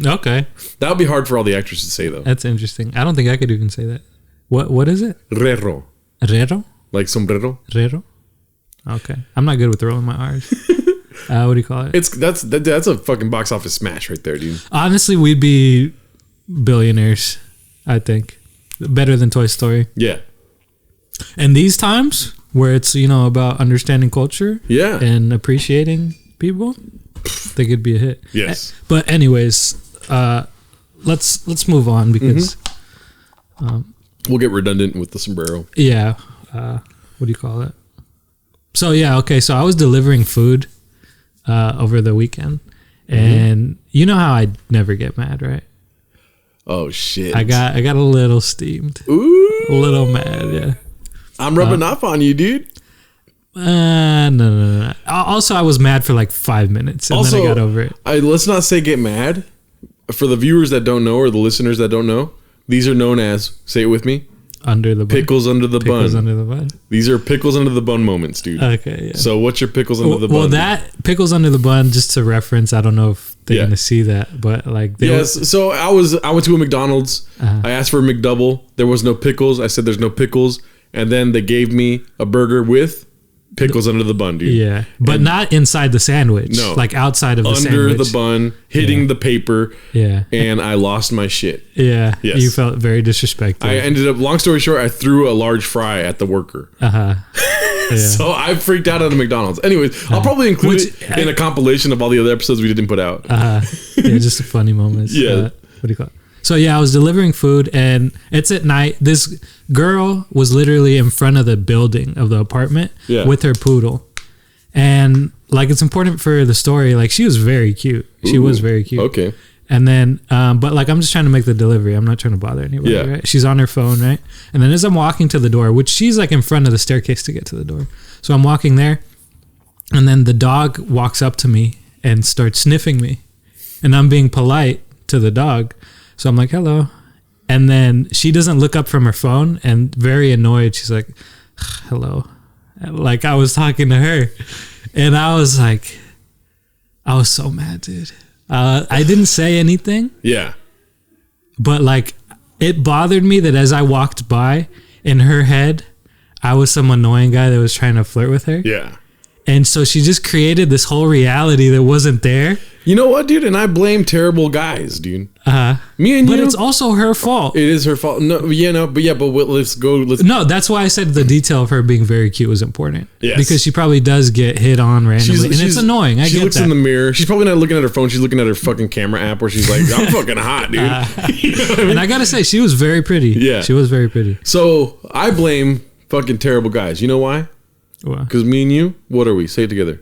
Okay. That would be hard for all the actors to say, though. That's interesting. I don't think I could even say that. What is it? Rero. Rero? Like sombrero. Rero? Okay. I'm not good with rolling my R's. What do you call it? That's a fucking box office smash right there, dude. Honestly, we'd be billionaires, I think. Better than Toy Story. Yeah. And these times where it's, about understanding culture and appreciating people, they could be a hit. Yes. But anyways, let's move on because we'll get redundant with the sombrero. Yeah. What do you call it? So okay. So I was delivering food over the weekend, and you know how I never get mad, right? Oh shit! I got a little steamed. Ooh, a little mad. Yeah. I'm rubbing off on you, dude. No. Also, I was mad for like 5 minutes, and then I got over it. Let's not say get mad. For the viewers that don't know, or the listeners that don't know, these are known as, say it with me, under the bun. Pickles under the pickles bun. Under the bun. These are pickles under the bun moments, dude. Okay, yeah. So what's your pickles under the bun? Well, that pickles under the bun, just to reference, I don't know if they're gonna see that, but like so I went to a McDonald's. I asked for a McDouble. There was no pickles. I said there's no pickles, and then they gave me a burger with pickles under the bun, dude. Yeah, but not inside the sandwich. No, like outside of the sandwich. Under the bun, hitting the paper. Yeah, and I lost my shit. Yeah, yes. You felt very disrespected. I ended up, long story short, I threw a large fry at the worker. Yeah. So I freaked out at a McDonald's. Anyways, I'll probably include it in a compilation of all the other episodes we didn't put out. Yeah, just a funny moments. Yeah. What do you call it? So I was delivering food, and it's at night. This girl was literally in front of the building of the apartment with her poodle, and like it's important for the story. Like she was very cute. She was very cute. Okay. And then, but like I'm just trying to make the delivery. I'm not trying to bother anybody. Yeah. Right? She's on her phone, right? And then as I'm walking to the door, which she's like in front of the staircase to get to the door, so I'm walking there, and then the dog walks up to me and starts sniffing me, and I'm being polite to the dog. So I'm like, hello. And then she doesn't look up from her phone, and very annoyed, she's like, hello. Like I was talking to her, and I was like, I was so mad, dude. I didn't say anything. Yeah. But like it bothered me that as I walked by, in her head, I was some annoying guy that was trying to flirt with her. Yeah. And so she just created this whole reality that wasn't there. You know what, dude? And I blame terrible guys, dude. Me and but you. But it's also her fault. It is her fault. No, but let's go. No, that's why I said the detail of her being very cute was important. Yes. Because she probably does get hit on randomly. And it's annoying. She looks in the mirror. She's probably not looking at her phone. She's looking at her fucking camera app where she's like, I'm fucking hot, dude. You know what I mean? And I got to say, she was very pretty. Yeah. She was very pretty. So I blame fucking terrible guys. You know why? Because me and you, what are we? Say it together.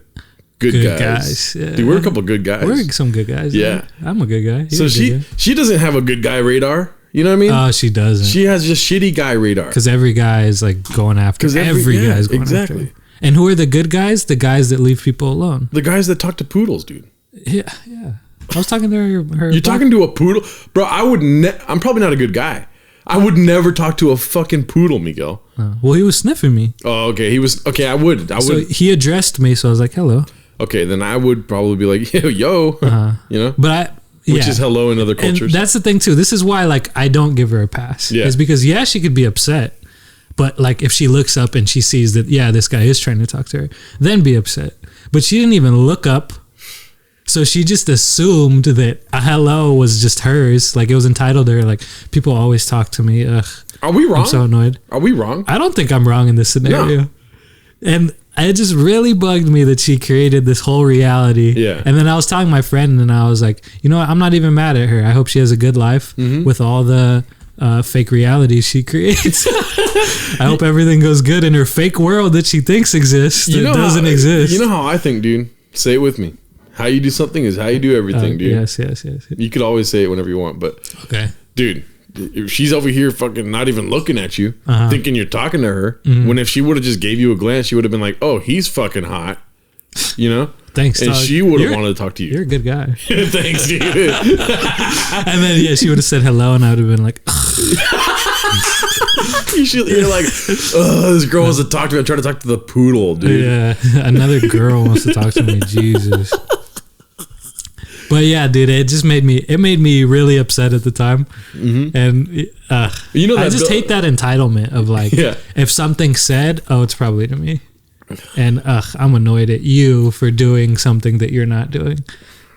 Good guys. Yeah. Dude, we're a couple good guys. We're some good guys. Yeah. I'm a good guy. So she doesn't have a good guy radar. You know what I mean? Oh, she doesn't. She has just shitty guy radar. Because every guy is like going after. Every guy is going after. And who are the good guys? The guys that leave people alone. The guys that talk to poodles, dude. Yeah. I was talking to her. You're talking to a poodle? Bro, I'm probably not a good guy. I would never talk to a fucking poodle, Miguel. Well, he was sniffing me. Oh, okay. I would. So he addressed me, so I was like, hello. Okay, then I would probably be like, yo. You know? But which is hello in other cultures. And that's the thing, too. This is why, like, I don't give her a pass. Yeah. It's because, she could be upset. But, like, if she looks up and she sees that, this guy is trying to talk to her, then be upset. But she didn't even look up. So she just assumed that a hello was just hers. Like, it was entitled to her. Like, people always talk to me. Ugh. Are we wrong? I'm so annoyed. Are we wrong? I don't think I'm wrong in this scenario. No. And it just really bugged me that she created this whole reality. Yeah. And then I was talking to my friend, and I was like, you know what? I'm not even mad at her. I hope she has a good life with all the fake realities she creates. I hope everything goes good in her fake world that she thinks exists that doesn't exist. You know how I think, dude? Say it with me. How you do something is how you do everything, dude. Yes. You could always say it whenever you want, but... Okay. Dude, if she's over here fucking not even looking at you, thinking you're talking to her, when if she would have just gave you a glance, she would have been like, oh, he's fucking hot. You know? Thanks, and dog. She would have wanted to talk to you. You're a good guy. Thanks, dude. And then, she would have said hello, and I would have been like... You're like, this girl wants to talk to me. I'm trying to talk to the poodle, dude. Yeah, another girl wants to talk to me. Jesus. But yeah, dude, it made me really upset at the time. And You know, I that just hate that entitlement of like, Yeah. if something's said, oh, it's probably to me. And I'm annoyed at you for doing something that you're not doing.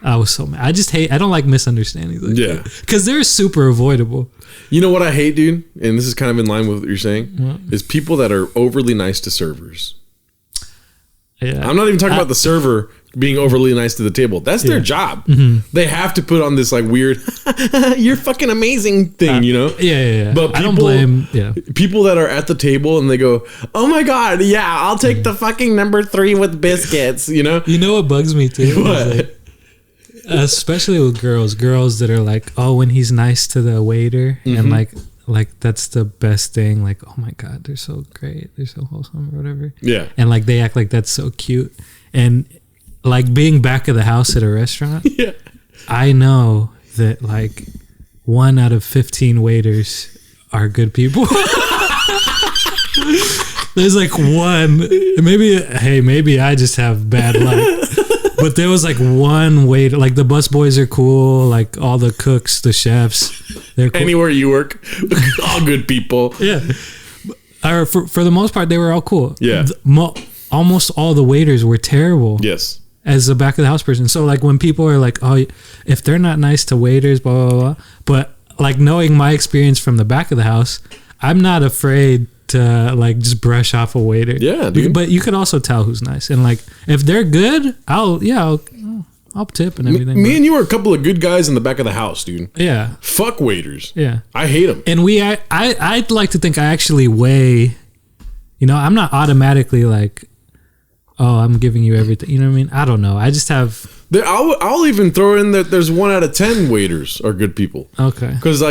I was so mad. I don't like misunderstandings. Like Yeah. Because they're super avoidable. You know what I hate, dude? And this is kind of in line with what you're saying, is people that are overly nice to servers. Yeah. I'm not even talking about the server being overly nice to the table. That's their job. They have to put on this like weird, you're fucking amazing thing, you know? Yeah. But I don't blame. Yeah. people that are at the table and they go, oh my God, yeah, I'll take the fucking number 3 with biscuits, you know? You know what bugs me too? What? Is, like, especially with girls that are like, oh, when he's nice to the waiter and like that's the best thing. Like, oh my God, they're so great. They're so wholesome or whatever. Yeah. And like they act like that's so cute. And like being back of the house at a restaurant, Yeah. I know that like 1 out of 15 waiters are good people. There's like one, maybe I just have bad luck. But there was like one waiter, like the busboys are cool, like all the cooks, the chefs, they're cool. Anywhere you work, all good people. Yeah. Or for the most part, they were all cool. Yeah. Almost all the waiters were terrible. Yes. As a back of the house person. So like when people are like, oh, if they're not nice to waiters, blah, blah, blah. But like knowing my experience from the back of the house, I'm not afraid to like just brush off a waiter. Yeah, dude. But you could also tell who's nice. And like if they're good, I'll tip and everything. Me and you are a couple of good guys in the back of the house, dude. Yeah. Fuck waiters. Yeah. I hate them. And I'd like to think I actually weigh, I'm not automatically like, oh, I'm giving you everything. You know what I mean? I don't know. I just have. I'll even throw in that there's 1 out of 10 waiters are good people. Okay. Because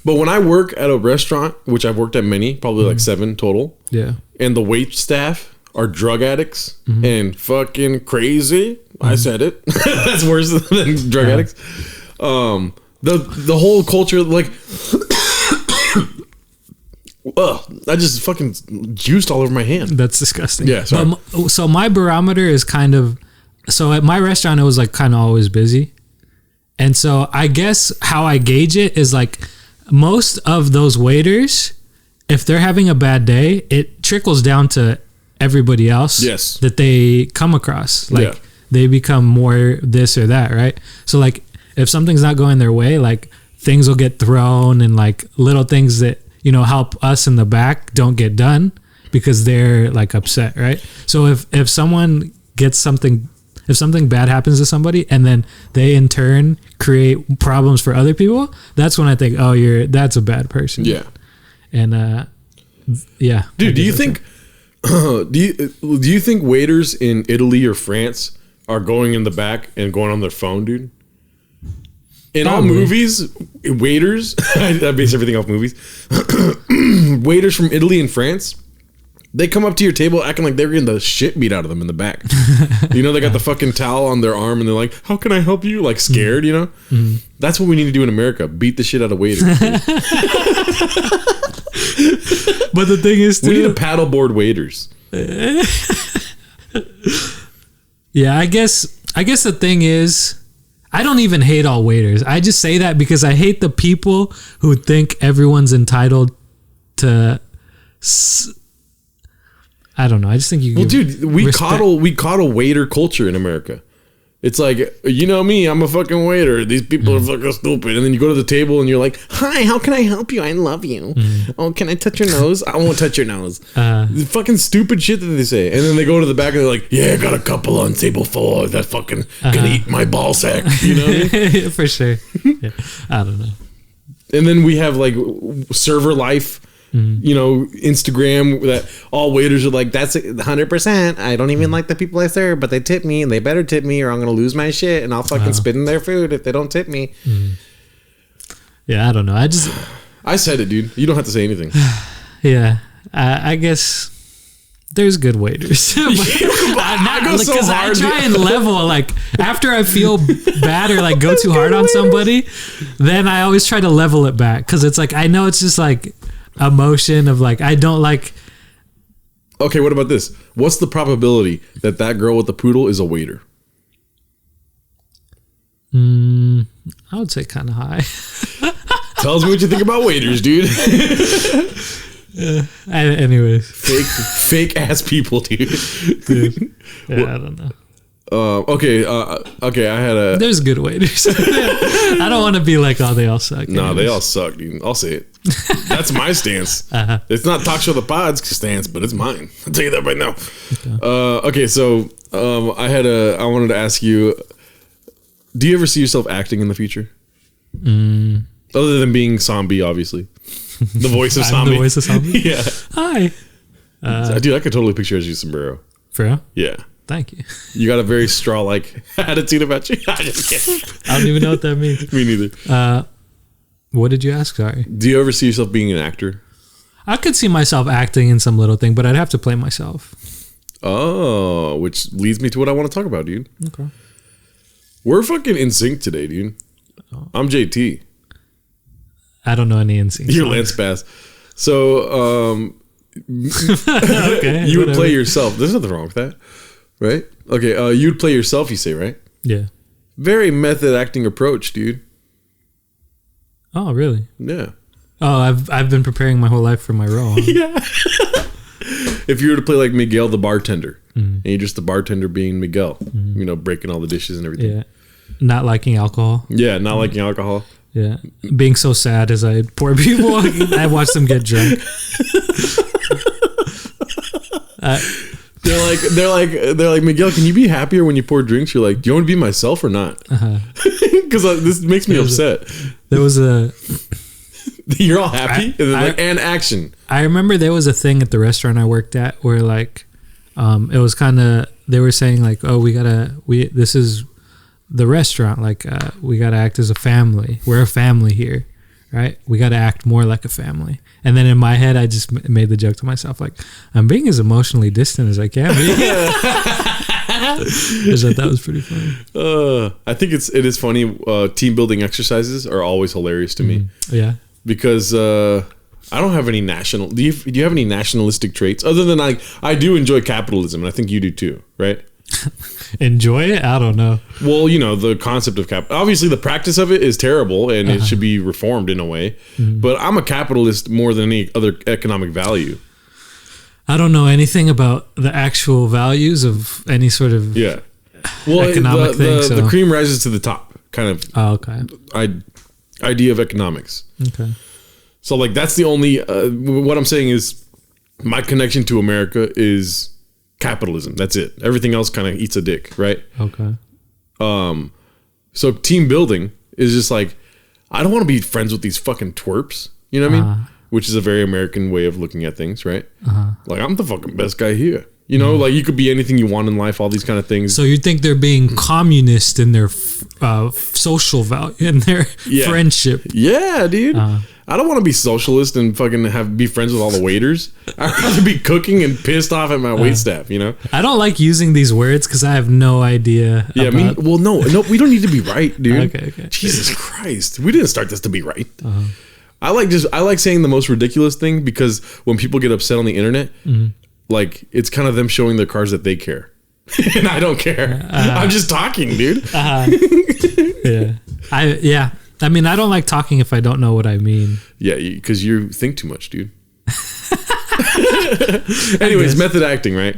but when I work at a restaurant, which I've worked at many, probably like 7 total. Yeah. And the wait staff are drug addicts and fucking crazy. I said it. That's worse than drug addicts. The whole culture, like, I just fucking juiced all over my hand. That's disgusting. Yeah, sorry. So my barometer is kind of, so at my restaurant, it was like kind of always busy. And so I guess how I gauge it is like most of those waiters, if they're having a bad day, it trickles down to everybody else Yes. that they come across. Like they become more this or that, right? So like if something's not going their way, like things will get thrown and like little things that, help us in the back don't get done because they're like upset, right? So if someone gets something, if something bad happens to somebody and then they in turn create problems for other people, that's when I think, oh, that's a bad person. Yeah. And yeah. Dude, do you think waiters in Italy or France are going in the back and going on their phone, dude? In all movies, waiters, I base everything off movies. Waiters from Italy and France, they come up to your table acting like they're getting the shit beat out of them in the back. They got the fucking towel on their arm and they're like, how can I help you? Like scared, That's what we need to do in America. Beat the shit out of waiters. But the thing is, we need to paddleboard waiters. Yeah, I guess the thing is, I don't even hate all waiters. I just say that because I hate the people who think everyone's entitled to. I don't know. I just think you. Well, dude, we coddle waiter culture in America. It's like, me, I'm a fucking waiter. These people are fucking stupid. And then you go to the table and you're like, hi, how can I help you? I love you. Oh, can I touch your nose? I won't touch your nose. The fucking stupid shit that they say. And then they go to the back and they're like, yeah, I got a couple on table 4 that fucking can eat my ball sack. You know what I mean? For sure. Yeah. I don't know. And then we have like server life. Instagram that all waiters are like, that's 100%. I don't even like the people I serve, but they tip me and they better tip me or I'm going to lose my shit and I'll fucking spit in their food if they don't tip me. Yeah, I don't know. I said it, dude. You don't have to say anything. Yeah. I guess there's good waiters. I try and level, like after I feel bad or like go too hard on somebody, then I always try to level it back. Cause it's like, I know it's just like, emotion of like I don't like. Okay, what about this? What's the probability that girl with the poodle is a waiter? I would say kind of high. Tells me what you think about waiters, dude. Anyways. Fake ass people, dude. Yeah, I don't know. Okay. I had a. There's good waiters. I don't want to be like, oh, they all suck. No, they all suck, dude. I'll say it. That's my stance. It's not Talk Show the Pod's stance, but it's mine. I'll tell you that right now. Okay, so I wanted to ask you, do you ever see yourself acting in the future? Other than being Zombie, obviously. The voice of Zombie. The voice of Zombie? Yeah. Hi. Dude, I could totally picture as you sombrero. For real? Yeah. Thank you. You got a very straw-like attitude about you. I just kidding. I don't even know what that means. Me neither. What did you ask? Sorry. Do you ever see yourself being an actor? I could see myself acting in some little thing, but I'd have to play myself. Oh, which leads me to what I want to talk about, dude. Okay. We're fucking in sync today, dude. I'm JT. I don't know any NSYNC. You're Lance Bass. So, okay, you would play yourself. There's nothing wrong with that, right? Okay, you'd play yourself, you say, right? Yeah. Very method acting approach, dude. Oh, really? Yeah. Oh, I've been preparing my whole life for my role. Huh? Yeah. If you were to play like Miguel the bartender, and you're just the bartender being Miguel, you know, breaking all the dishes and everything. Yeah. Not liking alcohol. Yeah, not liking alcohol. Yeah. Being so sad as I pour people, I watch them get drunk. They're like, Miguel, can you be happier when you pour drinks? You're like, do you want to be myself or not? Because this makes me upset. There was a... You're all happy? And action. I remember there was a thing at the restaurant I worked at where like, it was kind of, they were saying like, oh, this is the restaurant. Like, we got to act as a family. We're a family here, right? We got to act more like a family. And then in my head, I just made the joke to myself, like, I'm being as emotionally distant as I can be. I thought that was pretty funny. I think it is funny. Team building exercises are always hilarious to me. Yeah. Because I don't have any national. Do you have any nationalistic traits other than I do enjoy capitalism, and I think you do too, right? Enjoy it? I don't know. Well, you know, the concept of obviously the practice of it is terrible and it should be reformed in a way. But I'm a capitalist more than any other economic value. I don't know anything about the actual values of any sort of economic thing. The cream rises to the top kind of. Oh, okay. Idea of economics. Okay. So like that's the only what I'm saying is my connection to America is capitalism. That's it. Everything else kind of eats a dick, right? Okay. So team building is just like I don't want to be friends with these fucking twerps. You know what I mean? Which is a very American way of looking at things, right? Like I'm the fucking best guy here. You know, like you could be anything you want in life, all these kind of things. So you think they're being communist in their social value, in their friendship? Yeah, dude. I don't want to be socialist and fucking be friends with all the waiters. I'd rather be cooking and pissed off at my waitstaff, you know? I don't like using these words because I have no idea. Yeah, no, we don't need to be right, dude. Okay. Jesus Christ. We didn't start this to be right. I like saying the most ridiculous thing because when people get upset on the internet, like it's kind of them showing their cards that they care. And I don't care. I'm just talking, dude. Yeah. I mean, I don't like talking if I don't know what I mean. Yeah, because you think too much, dude. Anyways, method acting, right?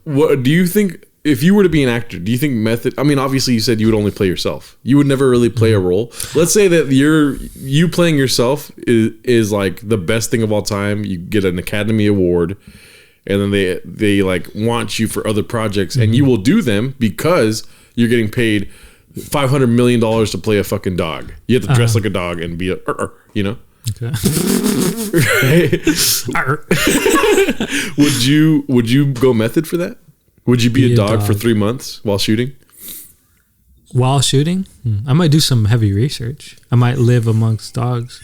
What do you think? If you were to be an actor, do you think method? I mean, obviously, you said you would only play yourself. You would never really play a role. Let's say that you playing yourself is like the best thing of all time. You get an Academy Award, and then they like want you for other projects, and you will do them because you're getting paid $500 million to play a fucking dog. You have to dress like a dog and be you know. Okay. Would you go method for that? Would you be a dog for 3 months while shooting? While shooting? I might do some heavy research. I might live amongst dogs.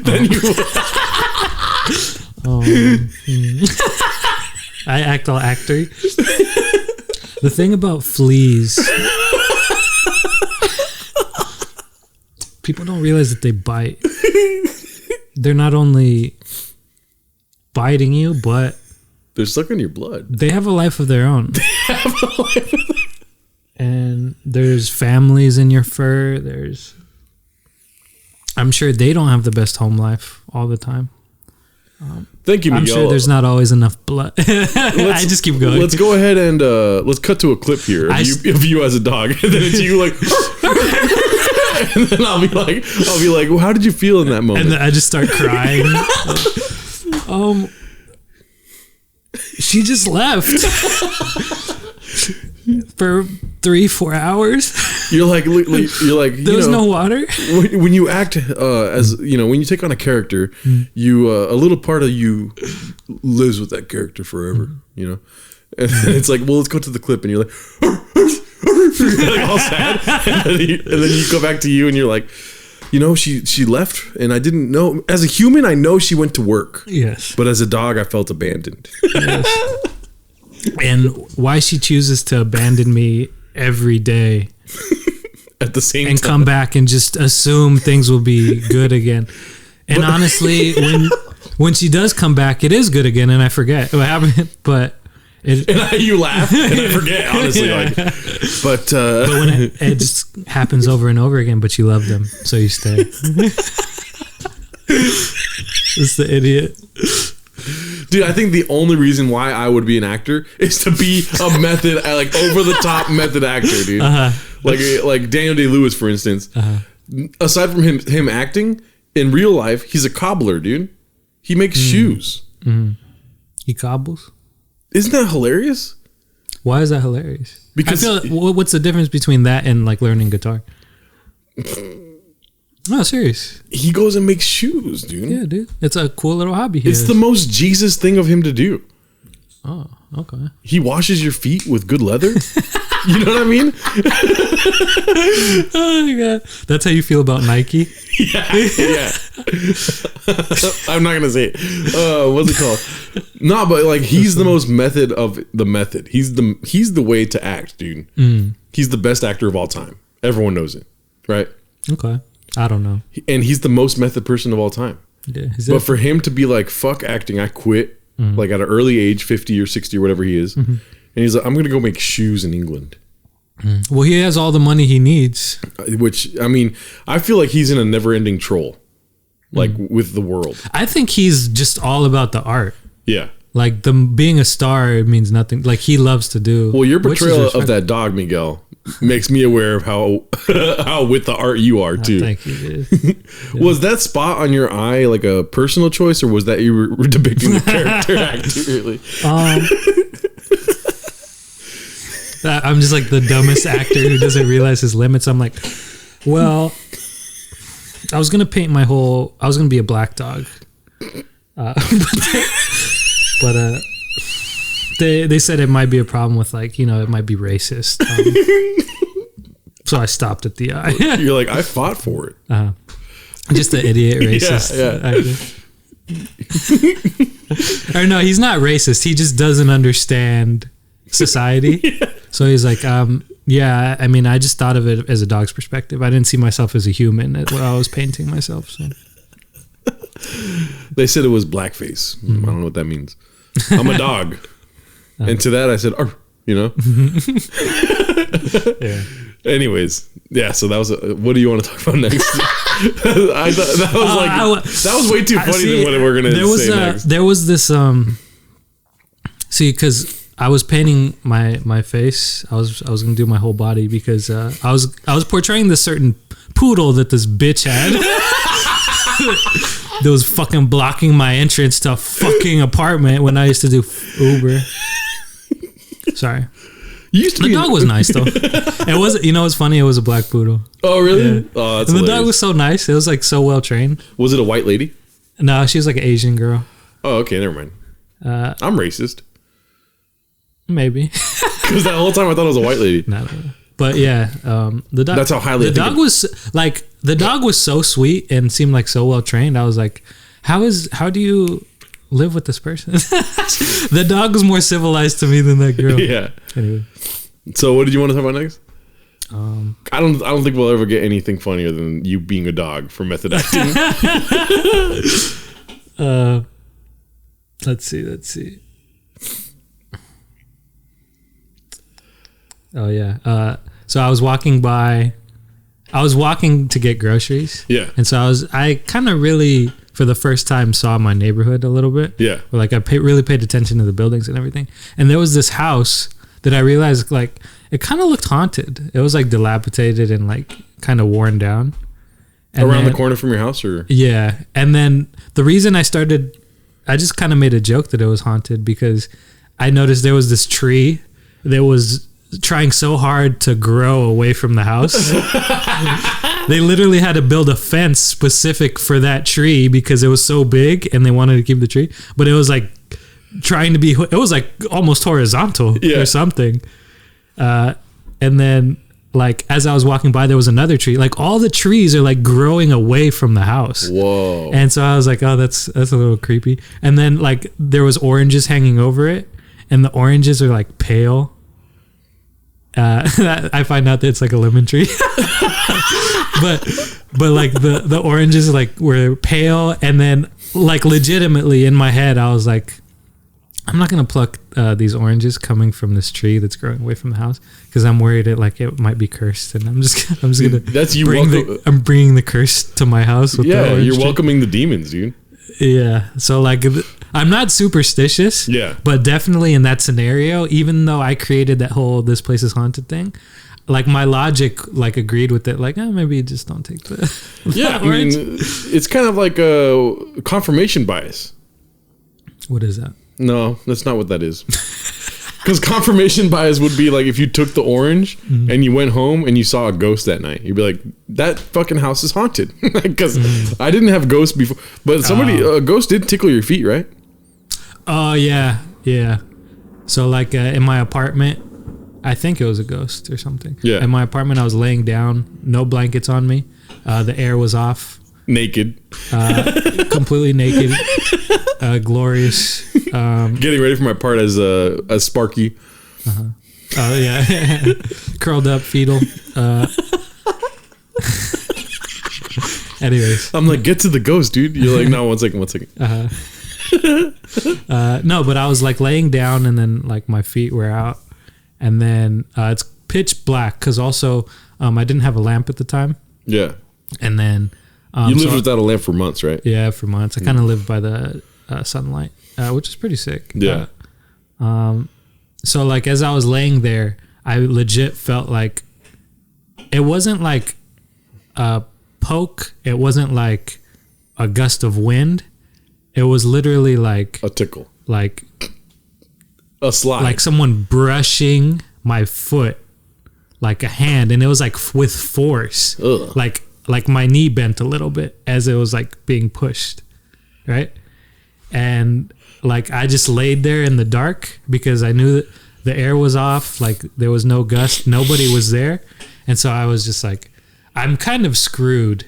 Then you would. I act all actory. The thing about fleas, people don't realize that they bite. They're not only biting you, but they're sucking your blood. They have a life of their own. And there's families in your fur. I'm sure they don't have the best home life all the time. Thank you, Miguel. I'm sure there's not always enough blood. I just keep going. Let's go ahead and let's cut to a clip here of you as a dog, and then it's you like, and then I'll be like, well, how did you feel in that moment? And then I just start crying. She just left for 3-4 hours. You're like there was no water. When you act as when you take on a character, you a little part of you lives with that character forever. And it's like, well, let's go to the clip, and you're like, you're like all sad, and then you go back to you, and you're like, she left, and I didn't know. As a human, I know she went to work. Yes, but as a dog, I felt abandoned. Yes. And why she chooses to abandon me every day at the same time, and come back and just assume things will be good again. And honestly, when she does come back, it is good again, and I forget what happened. But you laugh, and I forget, honestly. But when it just happens over and over again, but you love them, so you stay. It's the idiot. Dude, I think the only reason why I would be an actor is to be a method, like over the top method actor, dude. Like Daniel Day-Lewis, for instance. Aside from him acting, in real life, he's a cobbler, dude. He makes shoes. He cobbles. Isn't that hilarious? Why is that hilarious? Because I feel like, what's the difference between that and like learning guitar? No, serious. He goes and makes shoes, dude. Yeah, dude. It's a cool little hobby. It's the most Jesus thing of him to do. Oh, okay. He washes your feet with good leather. You know what I mean? Oh my God. That's how you feel about Nike? Yeah. I'm not gonna say it. What's it called? No, but like he's the most method of the method. He's the way to act, dude. He's the best actor of all time. Everyone knows it, right? Okay. I don't know. And he's the most method person of all time. Yeah. But for him to be like, fuck acting, I quit, like at an early age, 50 or 60 or whatever he is. And he's like, I'm going to go make shoes in England. Well, he has all the money he needs. Which, I mean, I feel like he's in a never ending troll, like with the world. I think he's just all about the art. Yeah. Like being a star means nothing. Like he loves to do. Well, your portrayal of that dog, Miguel, makes me aware of how with the art you are too. Thank you, dude. Yeah. Was that spot on your eye like a personal choice, or was that you were depicting the character accurately? I'm just like the dumbest actor who doesn't realize his limits. I'm like, well, I was gonna paint I was gonna be a black dog, but they said it might be a problem with like it might be racist. So I stopped at the eye. You're like, I fought for it. Just the idiot racist. Yeah. Or no, he's not racist. He just doesn't understand society. Yeah. So he's like, yeah, I mean, I just thought of it as a dog's perspective. I didn't see myself as a human when I was painting myself. So. They said it was blackface. I don't know what that means. I'm a dog. And to that I said, "Arr," Yeah. Anyways, yeah. So that was. What do you want to talk about next? I thought that was way too funny than what we're gonna say next. There was this because I was painting my face. I was gonna do my whole body because I was portraying this certain poodle that this bitch had. That was fucking blocking my entrance to a fucking apartment when I used to do Uber. Sorry. The dog was nice though. It was, what's funny? It was a black poodle. Oh really? Yeah. Oh, that's and the hilarious. dog was so nice. It was like so well trained. Was it a white lady? No, she was like an Asian girl. Oh, okay, never mind. I'm racist. Maybe. Because that whole time I thought it was a white lady. No. But yeah, the dog. That's how highly the dog was like. The dog was so sweet and seemed like so well trained. I was like, how do you live with this person? The dog was more civilized to me than that girl. Yeah. Anyway. So what did you want to talk about next? I don't think we'll ever get anything funnier than you being a dog for method acting. Let's see. Oh yeah. So I was walking to get groceries. Yeah. And so I kind of really, for the first time, saw my neighborhood a little bit. Yeah. Like I really paid attention to the buildings and everything. And there was this house that I realized like it kind of looked haunted. It was like dilapidated and like kind of worn down. And Around the corner from your house, or? Yeah. And then the reason I just kind of made a joke that it was haunted because I noticed there was this tree that was trying so hard to grow away from the house. They literally had to build a fence specific for that tree because it was so big and they wanted to keep the tree. But it was like it was like almost horizontal or something. And then like as I was walking by, there was another tree. Like all the trees are like growing away from the house. Whoa. And so I was like, oh, that's a little creepy. And then like there was oranges hanging over it, and the oranges are like pale. I find out that it's like a lemon tree. but like the oranges like were pale, and then like legitimately in my head I was like, I'm not gonna pluck these oranges coming from this tree that's growing away from the house because I'm worried it might be cursed, and I'm just gonna. That's you. I'm bringing the curse to my house. With the orange you're tree. welcoming the demons, dude. Yeah. So like, I'm not superstitious. Yeah. But definitely in that scenario, even though I created that whole "this place is haunted" thing, like my logic like agreed with it. Like, maybe you just don't take the. Yeah, I mean, it's kind of like a confirmation bias. What is that? No, that's not what that is. Because confirmation bias would be like if you took the orange and you went home and you saw a ghost that night. You'd be like, that fucking house is haunted. Because I didn't have ghosts before. But a ghost did tickle your feet, right? Oh, yeah. Yeah. So like in my apartment, I think it was a ghost or something. Yeah. In my apartment, I was laying down, no blankets on me. The air was off. Naked. Completely naked. Glorious. Getting ready for my part as Sparky. Oh yeah. Curled up, fetal. Anyways. I'm like, get to the ghost, dude. You're like, no, one second. No, but I was like laying down, and then like my feet were out, and then it's pitch black because also I didn't have a lamp at the time. Yeah. And then you lived without a lamp for months, right? Yeah, for months. I kind of lived by the sunlight, which is pretty sick. Yeah. So like as I was laying there, I legit felt like it wasn't like a poke. It wasn't like a gust of wind. It was literally like a tickle, like a slide, like someone brushing my foot, like a hand, and it was like with force. Ugh. Like my knee bent a little bit as it was like being pushed, right? And like I just laid there in the dark because I knew that the air was off, like there was no gust, nobody was there. And so I was just like, I'm kind of screwed.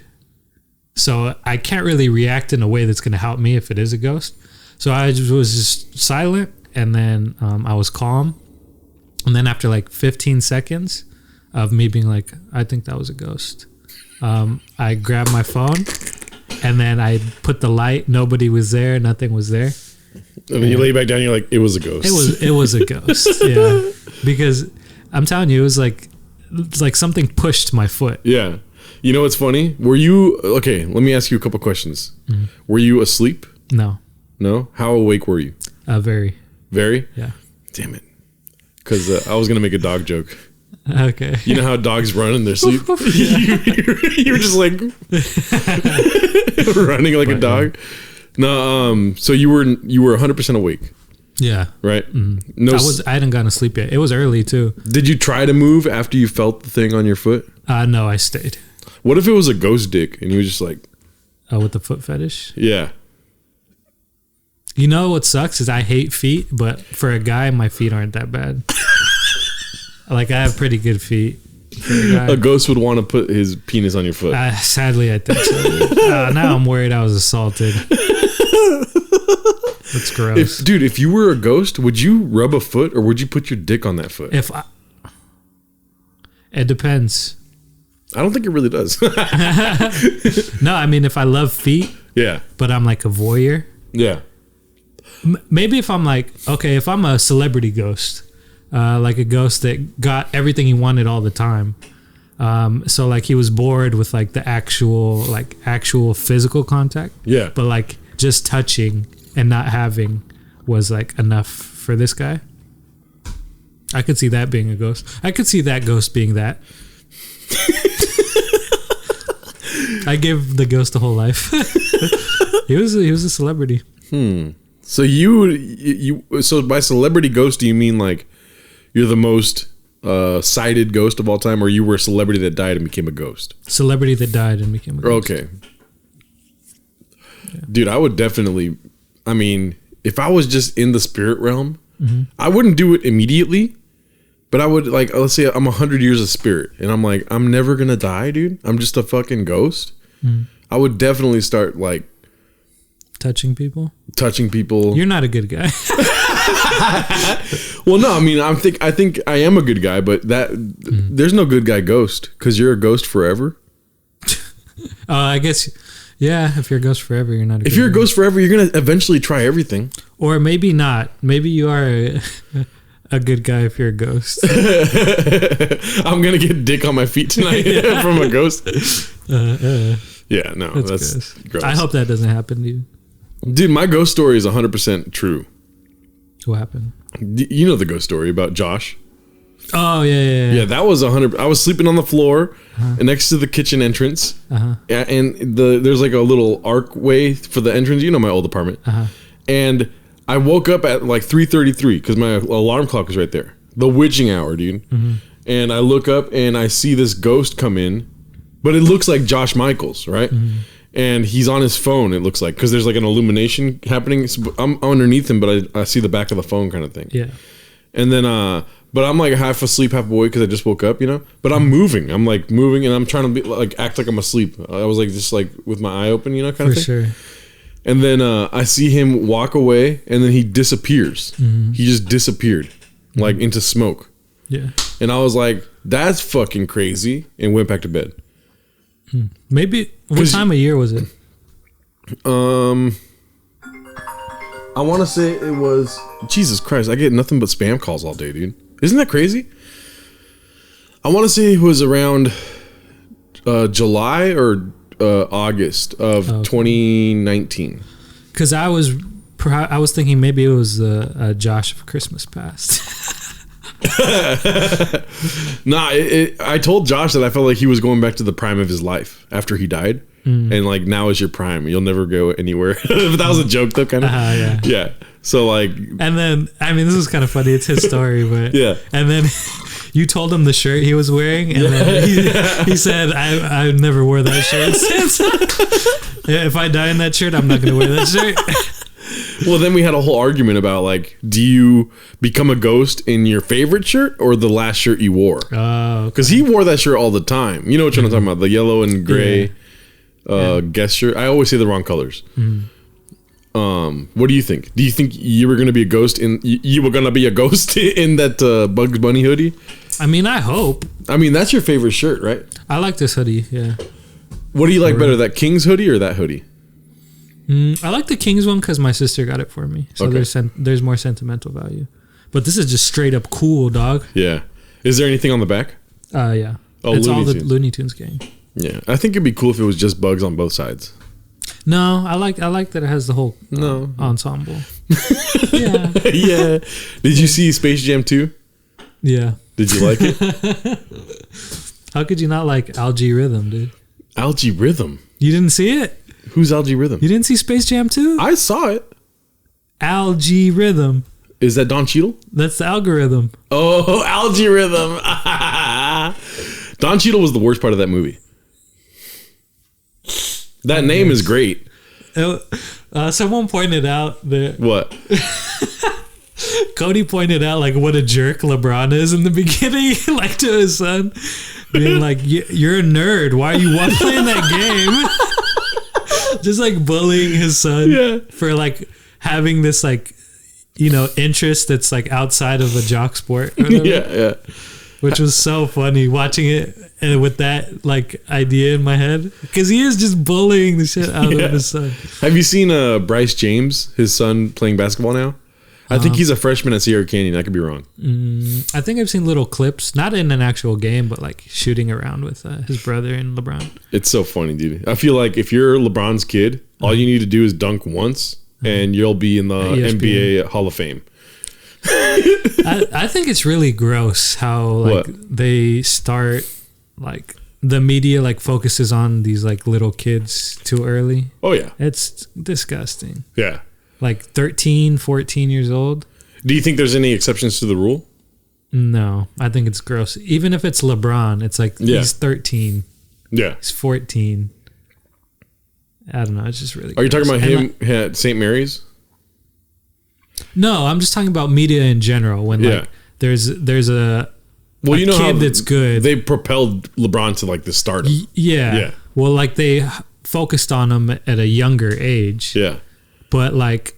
So I can't really react in a way that's going to help me if it is a ghost. So I was just silent, and then I was calm. And then after like 15 seconds of me being like, I think that was a ghost, I grabbed my phone, and then I put the light. Nobody was there. Nothing was there. And then you lay back down. You're like, it was a ghost. It was a ghost. Yeah, because I'm telling you, it's like something pushed my foot. Yeah. You know what's funny? Were you okay? Let me ask you a couple questions. Mm-hmm. Were you asleep? No. No. How awake were you? Very. Very? Yeah. Damn it. Because I was gonna make a dog joke. Okay. You know how dogs run in their sleep? you were just like running like a dog. No, so you were 100% awake. Yeah. Right? Mm-hmm. No, I hadn't gotten to sleep yet. It was early too. Did you try to move after you felt the thing on your foot? No, I stayed. What if it was a ghost dick and you were just like with the foot fetish? Yeah. You know what sucks is I hate feet, but for a guy, my feet aren't that bad. Like I have pretty good feet. A ghost would want to put his penis on your foot. Sadly, I think so. Now I'm worried I was assaulted. That's gross. If you were a ghost, would you rub a foot or would you put your dick on that foot? It depends. I don't think it really does. No, I mean, if I love feet, yeah, but I'm like a voyeur. Yeah. Maybe if I'm like, okay, if I'm a celebrity ghost, like a ghost that got everything he wanted all the time. So like he was bored with like the actual physical contact. Yeah. But like just touching and not having was like enough for this guy. I could see that being a ghost. I could see that ghost being that. I give the ghost a whole life. He was a celebrity. So so by celebrity ghost, do you mean like you're the most cited ghost of all time, or you were a celebrity that died and became a ghost? Celebrity that died and became a ghost. Okay. Yeah. Dude, I would definitely, I mean, if I was just in the spirit realm, I wouldn't do it immediately, but I would, like, let's say I'm 100 years of spirit and I'm like, I'm never gonna die, dude. I'm just a fucking ghost. I would definitely start like touching people. You're not a good guy. Well, no, I mean, I think I am a good guy, but there's no good guy ghost, because you're a ghost forever. I guess, yeah. If you're a ghost forever, you're not. If you're a ghost forever, you're gonna eventually try everything. Or maybe not. Maybe you are a good guy if you're a ghost. I'm gonna get dick on my feet tonight from a ghost. Yeah, no, that's gross. I hope that doesn't happen to you. Dude, my ghost story is 100% true. What happened? You know the ghost story about Josh? Oh, yeah. Yeah, that was 100. I was sleeping on the floor next to the kitchen entrance. And there's like a little archway for the entrance. You know my old apartment. And I woke up at like 3:33 because my alarm clock was right there. The witching hour, dude. And I look up and I see this ghost come in, but it looks like Josh Michaels, right? And he's on his phone, it looks like, because there's like an illumination happening. So I'm underneath him, but I see the back of the phone kind of thing. Yeah. And then, but I'm like half asleep, half awake because I just woke up, you know? But I'm moving. I'm like moving and I'm trying to be like, act like I'm asleep. I was like, just like with my eye open, you know, kind of thing. For sure. And then I see him walk away and then he disappears. He just disappeared, like into smoke. Yeah. And I was like, that's fucking crazy, and went back to bed. Maybe, what time of year was it? I want to say it was, Jesus Christ, I get nothing but spam calls all day, dude. Isn't that crazy? I want to say it was around July or August of 2019. Because I was thinking maybe it was Josh of Christmas Past. Nah, I told Josh that I felt like he was going back to the prime of his life after he died. And like, now is your prime. You'll never go anywhere. But that was a joke though, kind of. Yeah. So like, and then, I mean, this is kind of funny. It's his story, but yeah. And then you told him the shirt he was wearing, and then he said, I never wore that shirt since. If I die in that shirt, I'm not going to wear that shirt. Well, then we had a whole argument about like, do you become a ghost in your favorite shirt or the last shirt you wore? Oh, because he wore that shirt all the time. You know what I'm talking about? The yellow and gray guest shirt. I always say the wrong colors. What do you think? Do you think you were going to be a ghost in that Bugs Bunny hoodie? I mean, I hope. I mean, that's your favorite shirt, right? I like this hoodie. Yeah. What do you like better, that King's hoodie or that hoodie? I like the King's one because my sister got it for me, so there's more sentimental value. But this is just straight up cool, dog. Yeah. Is there anything on the back? Yeah. Oh, it's all the Looney Tunes gang. Yeah, I think it'd be cool if it was just Bugs on both sides. No, I like that it has the whole ensemble. Yeah. Yeah. Did you see Space Jam 2? Yeah. Did you like it? How could you not like Algae Rhythm, dude? Algae Rhythm? You didn't see it? Who's Algae Rhythm? You didn't see Space Jam 2? I saw it. Algae Rhythm. Is that Don Cheadle? That's the algorithm. Oh, Algae Rhythm. Don Cheadle was the worst part of that movie. That name is great. Someone pointed out that... What? Cody pointed out like what a jerk LeBron is in the beginning, like to his son, being like, "You're a nerd. Why are you playing that game?" Just like bullying his son for like having this like, you know, interest that's like outside of a jock sport. Or whatever, yeah. Which was so funny watching it and with that like idea in my head, because he is just bullying the shit out of his son. Have you seen Bryce James, his son, playing basketball now? I think he's a freshman at Sierra Canyon. I could be wrong. I think I've seen little clips, not in an actual game, but like shooting around with his brother and LeBron. It's so funny, dude. I feel like if you're LeBron's kid, all you need to do is dunk once, and you'll be in the NBA Hall of Fame. I think it's really gross how like they start like the media like focuses on these like little kids too early. Oh yeah, it's disgusting. Yeah. Like 13, 14 years old. Do you think there's any exceptions to the rule? No, I think it's gross. Even if it's LeBron, it's like he's 13. Yeah. He's 14. I don't know. It's just really Are you gross. talking about him at St. Mary's? No, I'm just talking about media in general. When like there's a kid that's good. They propelled LeBron to like the stardom. Yeah. Well, like they focused on him at a younger age. Yeah. But like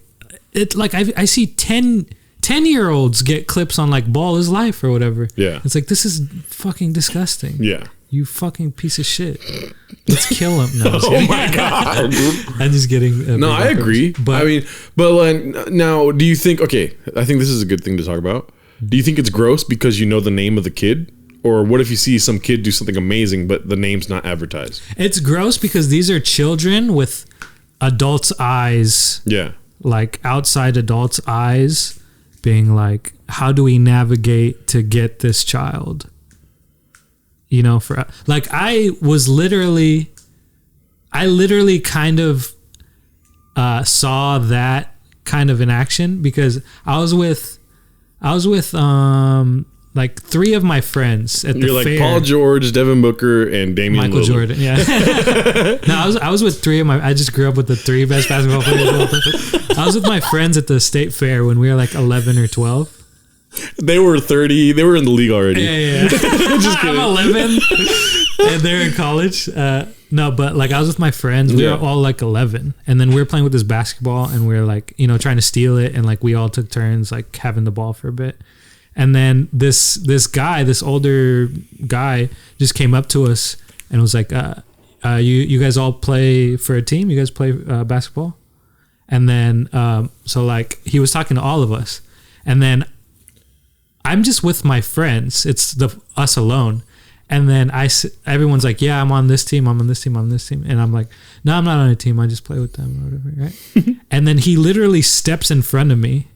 it, like I see 10-year-olds get clips on like Ball is Life or whatever. Yeah. It's like, this is fucking disgusting. Yeah. You fucking piece of shit. Let's kill him. No, oh my God. I'm just getting. No, I agree. But I mean, but now, do you think? Okay, I think this is a good thing to talk about. Do you think it's gross because you know the name of the kid, or what if you see some kid do something amazing but the name's not advertised? It's gross because these are children with adults' eyes. Yeah. Like outside adults' eyes, being like, how do we navigate to get this child? You know, for like I literally kind of saw that kind of in action because I was with like 3 of my friends at the fair. You're like Paul George, Devin Booker, and Damian Michael Lillard. Jordan. Yeah. No, I was with 3 of I just grew up with the 3 best basketball players. I was with my friends at the state fair when we were like 11 or 12. They were 30. They were in the league already. Yeah. Just kidding. I'm 11 and they're in college. No, but like I was with my friends. We were all like 11, and then we were playing with this basketball, and we were like, you know, trying to steal it, and like we all took turns like having the ball for a bit. And then this older guy, just came up to us and was like, "You guys all play for a team? You guys play basketball?" And then so like he was talking to all of us, and then I'm just with my friends. It's us alone. And then everyone's like, yeah, I'm on this team. I'm on this team. I'm on this team. And I'm like, no, I'm not on a team. I just play with them or whatever. Right. And then he literally steps in front of me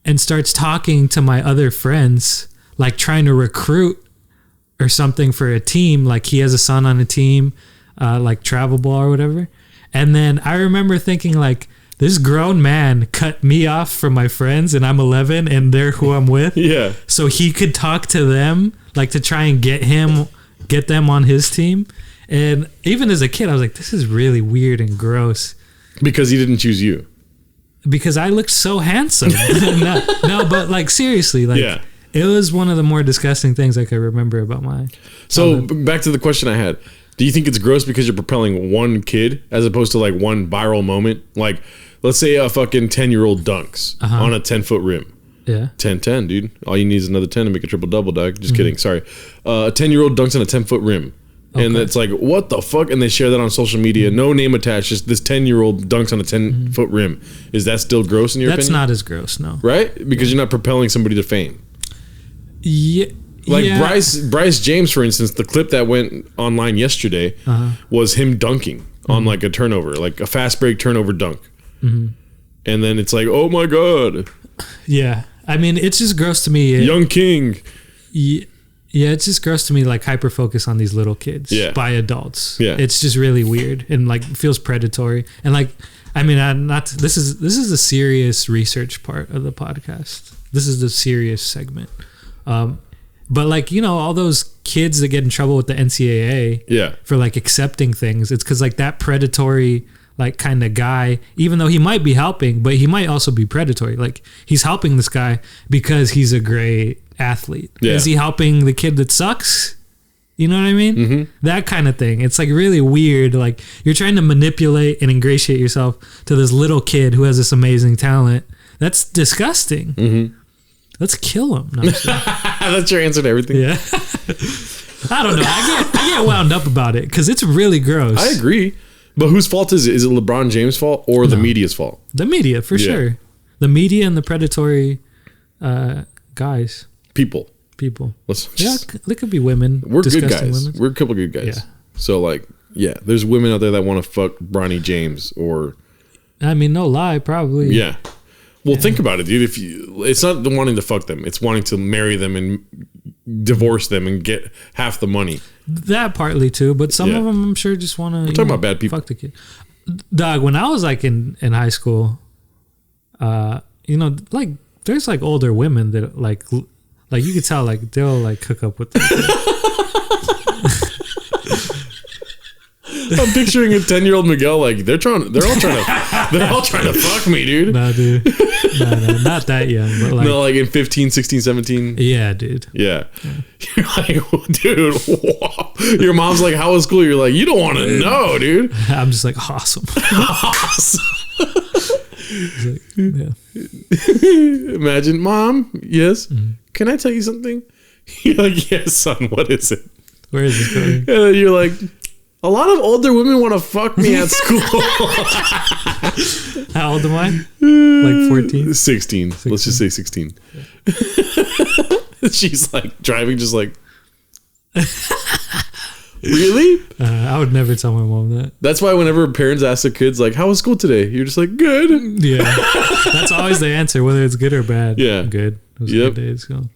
and starts talking to my other friends, like trying to recruit or something for a team. Like he has a son on a team, like travel ball or whatever. And then I remember thinking like, this grown man cut me off from my friends, and I'm 11 and they're who I'm with. Yeah. So he could talk to them, like to try and get them on his team. And even as a kid, I was like, this is really weird and gross. Because he didn't choose you. Because I looked so handsome. no, but like seriously, like it was one of the more disgusting things I could remember about my childhood. Back to the question I had. Do you think it's gross because you're propelling one kid as opposed to like one viral moment? Like, let's say a fucking 10-year-old dunks on a 10-foot rim. Yeah. 10-10, dude. All you need is another 10 to make a triple-double, dog. Just kidding. Sorry. A 10-year-old dunks on a 10-foot rim. Okay. And it's like, what the fuck? And they share that on social media. No name attached. Just this 10-year-old dunks on a 10-foot rim. Is that still gross in your opinion? That's not as gross, no. Right? Because you're not propelling somebody to fame. Yeah. Like Bryce James, for instance, the clip that went online yesterday was him dunking on like a turnover, like a fast break turnover dunk. Mm-hmm. And then it's like, oh my God. Yeah. I mean, it's just gross to me. Young King. Yeah, it's just gross to me, like hyper focus on these little kids by adults. Yeah. It's just really weird and like feels predatory. And like, I mean, this is the serious research part of the podcast. This is the serious segment. But like, you know, all those kids that get in trouble with the NCAA for like accepting things, it's because like that predatory like kind of guy, even though he might be helping, but he might also be predatory. Like he's helping this guy because he's a great athlete. Yeah. Is he helping the kid that sucks? You know what I mean? Mm-hmm. That kind of thing. It's like really weird. Like you're trying to manipulate and ingratiate yourself to this little kid who has this amazing talent. That's disgusting. Mm-hmm. Let's kill him. No, that's your answer to everything. Yeah. I don't know. I get wound up about it because it's really gross. I agree. But whose fault is it? Is it LeBron James' fault or the media's fault? The media, for sure. The media and the predatory guys. People. Yeah, they could be women. We're good guys. Women. We're a couple good guys. Yeah. So like, yeah, there's women out there that want to fuck Bronny James or. I mean, no lie, probably. Yeah. Well, think about it, dude. It's not the wanting to fuck them; it's wanting to marry them and divorce them and get half the money. That partly too, but some of them, I'm sure, just want to. Talking about bad people. Fuck the kid, dog. When I was like in high school, like there's like older women that like you could tell like they'll like hook up with them. I'm picturing a 10-year-old Miguel like they're all trying to fuck me, dude. Nah, dude. No, not that young, but like no, like in 15, 16, 17. Yeah, dude. Yeah. You're like, dude, whoa. Your mom's like, how was school? You're like, you don't want to know, dude. I'm just like, awesome. Awesome. Like, yeah. Imagine, Mom, yes? Mm-hmm. Can I tell you something? You're like, yes, son, what is it? Where is this going? And then you're like, a lot of older women want to fuck me at school. How old am I? Like 14? 16. Let's just say 16. Yeah. She's like driving just like, really? I would never tell my mom that. That's why whenever parents ask their kids like, how was school today? You're just like, good. Yeah. That's always the answer, whether it's good or bad. Yeah. Good. It was a good day at school.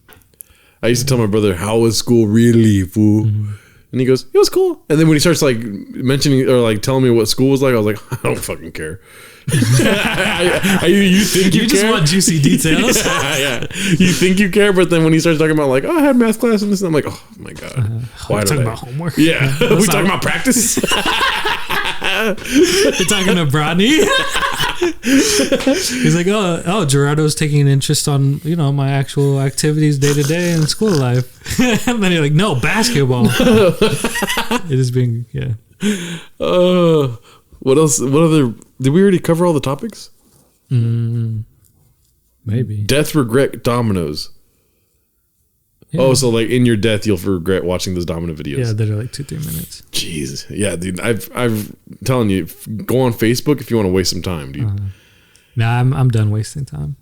I used to tell my brother, how was school really, fool? Mm-hmm. And he goes, it was cool. And then when he starts like mentioning or like telling me what school was like, I was like, I don't fucking care. You think you just care? want juicy details. Yeah. You think you care, but then when he starts talking about like, oh, I had math class and this, and I'm like, oh my god, why are we talking about homework? Yeah, we talking about practice. You're talking to Brodney. He's like, oh, Gerardo's taking an interest on my actual activities day to day in school life. And then you're like, no, basketball. It is being What else? What other? Did we already cover all the topics? Maybe. Death, regret, dominoes. Yeah. Oh, so like in your death, you'll regret watching those domino videos. Yeah, that are like 2-3 minutes. Jeez, yeah, dude. I've telling you, go on Facebook if you want to waste some time, dude. Nah, I'm done wasting time.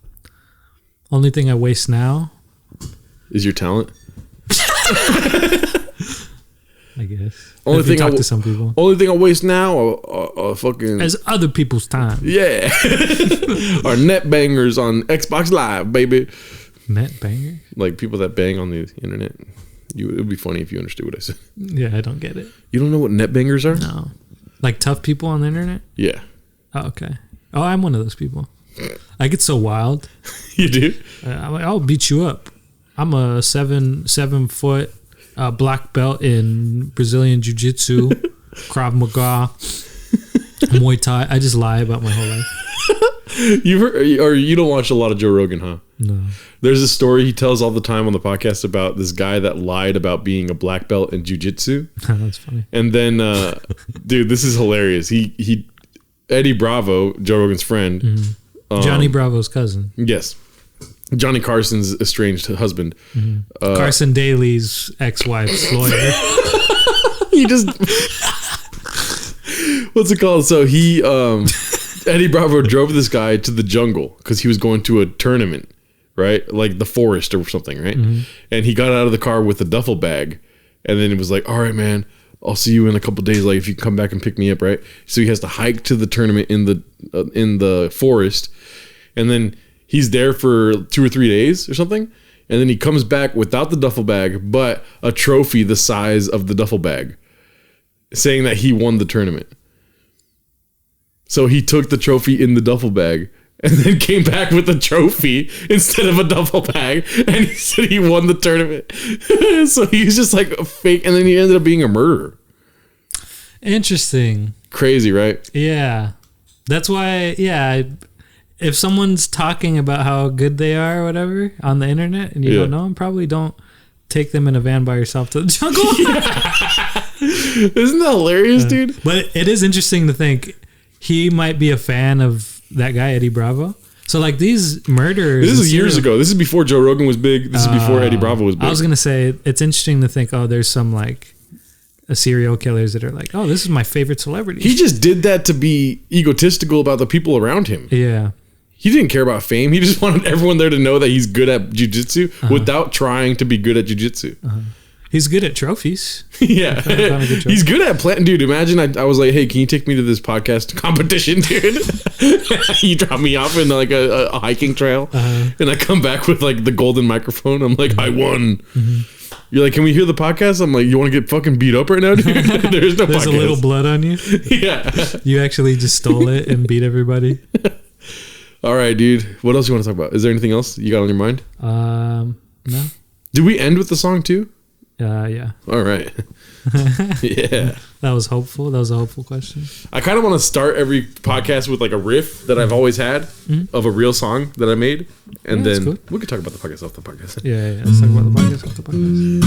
Only thing I waste now is your talent. I guess. Only thing talk to some people. Only thing I waste now are fucking as other people's time. Yeah, are net bangers on Xbox Live, baby. Net banger? Like people that bang on the internet. It would be funny if you understood what I said. Yeah, I don't get it. You don't know what net bangers are? No. Like tough people on the internet? Yeah. Oh, okay. Oh, I'm one of those people. I get so wild. You do? I'm like, I'll beat you up. I'm a 7 foot black belt in Brazilian Jiu-Jitsu, Krav Maga, Muay Thai. I just lie about my whole life. You've heard, or you don't watch a lot of Joe Rogan, huh? No. There's a story he tells all the time on the podcast about this guy that lied about being a black belt in jiu-jitsu. That's funny. And then, dude, this is hilarious. Eddie Bravo, Joe Rogan's friend. Mm-hmm. Johnny Bravo's cousin. Yes. Johnny Carson's estranged husband. Mm-hmm. Carson Daly's ex-wife's lawyer. He just... What's it called? So he... Eddie Bravo drove this guy to the jungle because he was going to a tournament, right? Like the forest or something, right? Mm-hmm. And he got out of the car with a duffel bag, and then it was like, all right, man, I'll see you in a couple days. Like if you come back and pick me up, right? So he has to hike to the tournament in the forest, and then he's there for 2 or 3 days or something, and then he comes back without the duffel bag, but a trophy the size of the duffel bag, saying that he won the tournament. So he took the trophy in the duffel bag and then came back with a trophy instead of a duffel bag. And he said he won the tournament. So he's just like a fake. And then he ended up being a murderer. Interesting. Crazy, right? Yeah. That's why, if someone's talking about how good they are or whatever on the internet and you don't know them, probably don't take them in a van by yourself to the jungle. Isn't that hilarious, dude? But it is interesting to think he might be a fan of that guy, Eddie Bravo. So like these murderers. This is years ago. This is before Joe Rogan was big. This is before Eddie Bravo was big. I was going to say, it's interesting to think, there's some like serial killers that are like, this is my favorite celebrity. He just did that to be egotistical about the people around him. Yeah. he didn't care about fame. He just wanted everyone there to know that he's good at jiu-jitsu without trying to be good at jiu-jitsu. He's good at trophies. Yeah. He's good at planting. Dude, imagine I was like, hey, can you take me to this podcast competition, dude? You drop me off in like a hiking trail and I come back with like the golden microphone. I'm like, I won. You're like, can we hear the podcast? I'm like, you want to get fucking beat up right now, dude? There's no There's podcast. a little blood on you. Yeah. You actually just stole it and beat everybody. All right, dude. What else you want to talk about? Is there anything else you got on your mind? No. Did we end with the song too? Yeah. All right. Yeah. That was hopeful. That was a hopeful question. I kind of want to start every podcast with like a riff that I've always had of a real song that I made. And then cool. we could talk about the podcast off the podcast. Yeah. Let's talk about the podcast off the podcast.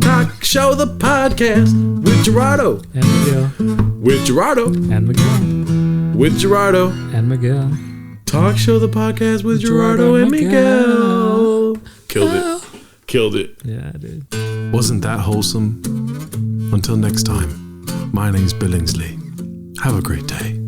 Talk show the podcast with Gerardo. And Miguel. With Gerardo. And Miguel. With Gerardo. And Miguel. Talk show the podcast with Gerardo and Miguel. Killed it. Yeah, dude. Wasn't that wholesome? Until next time, my name's Billingsley. Have a great day.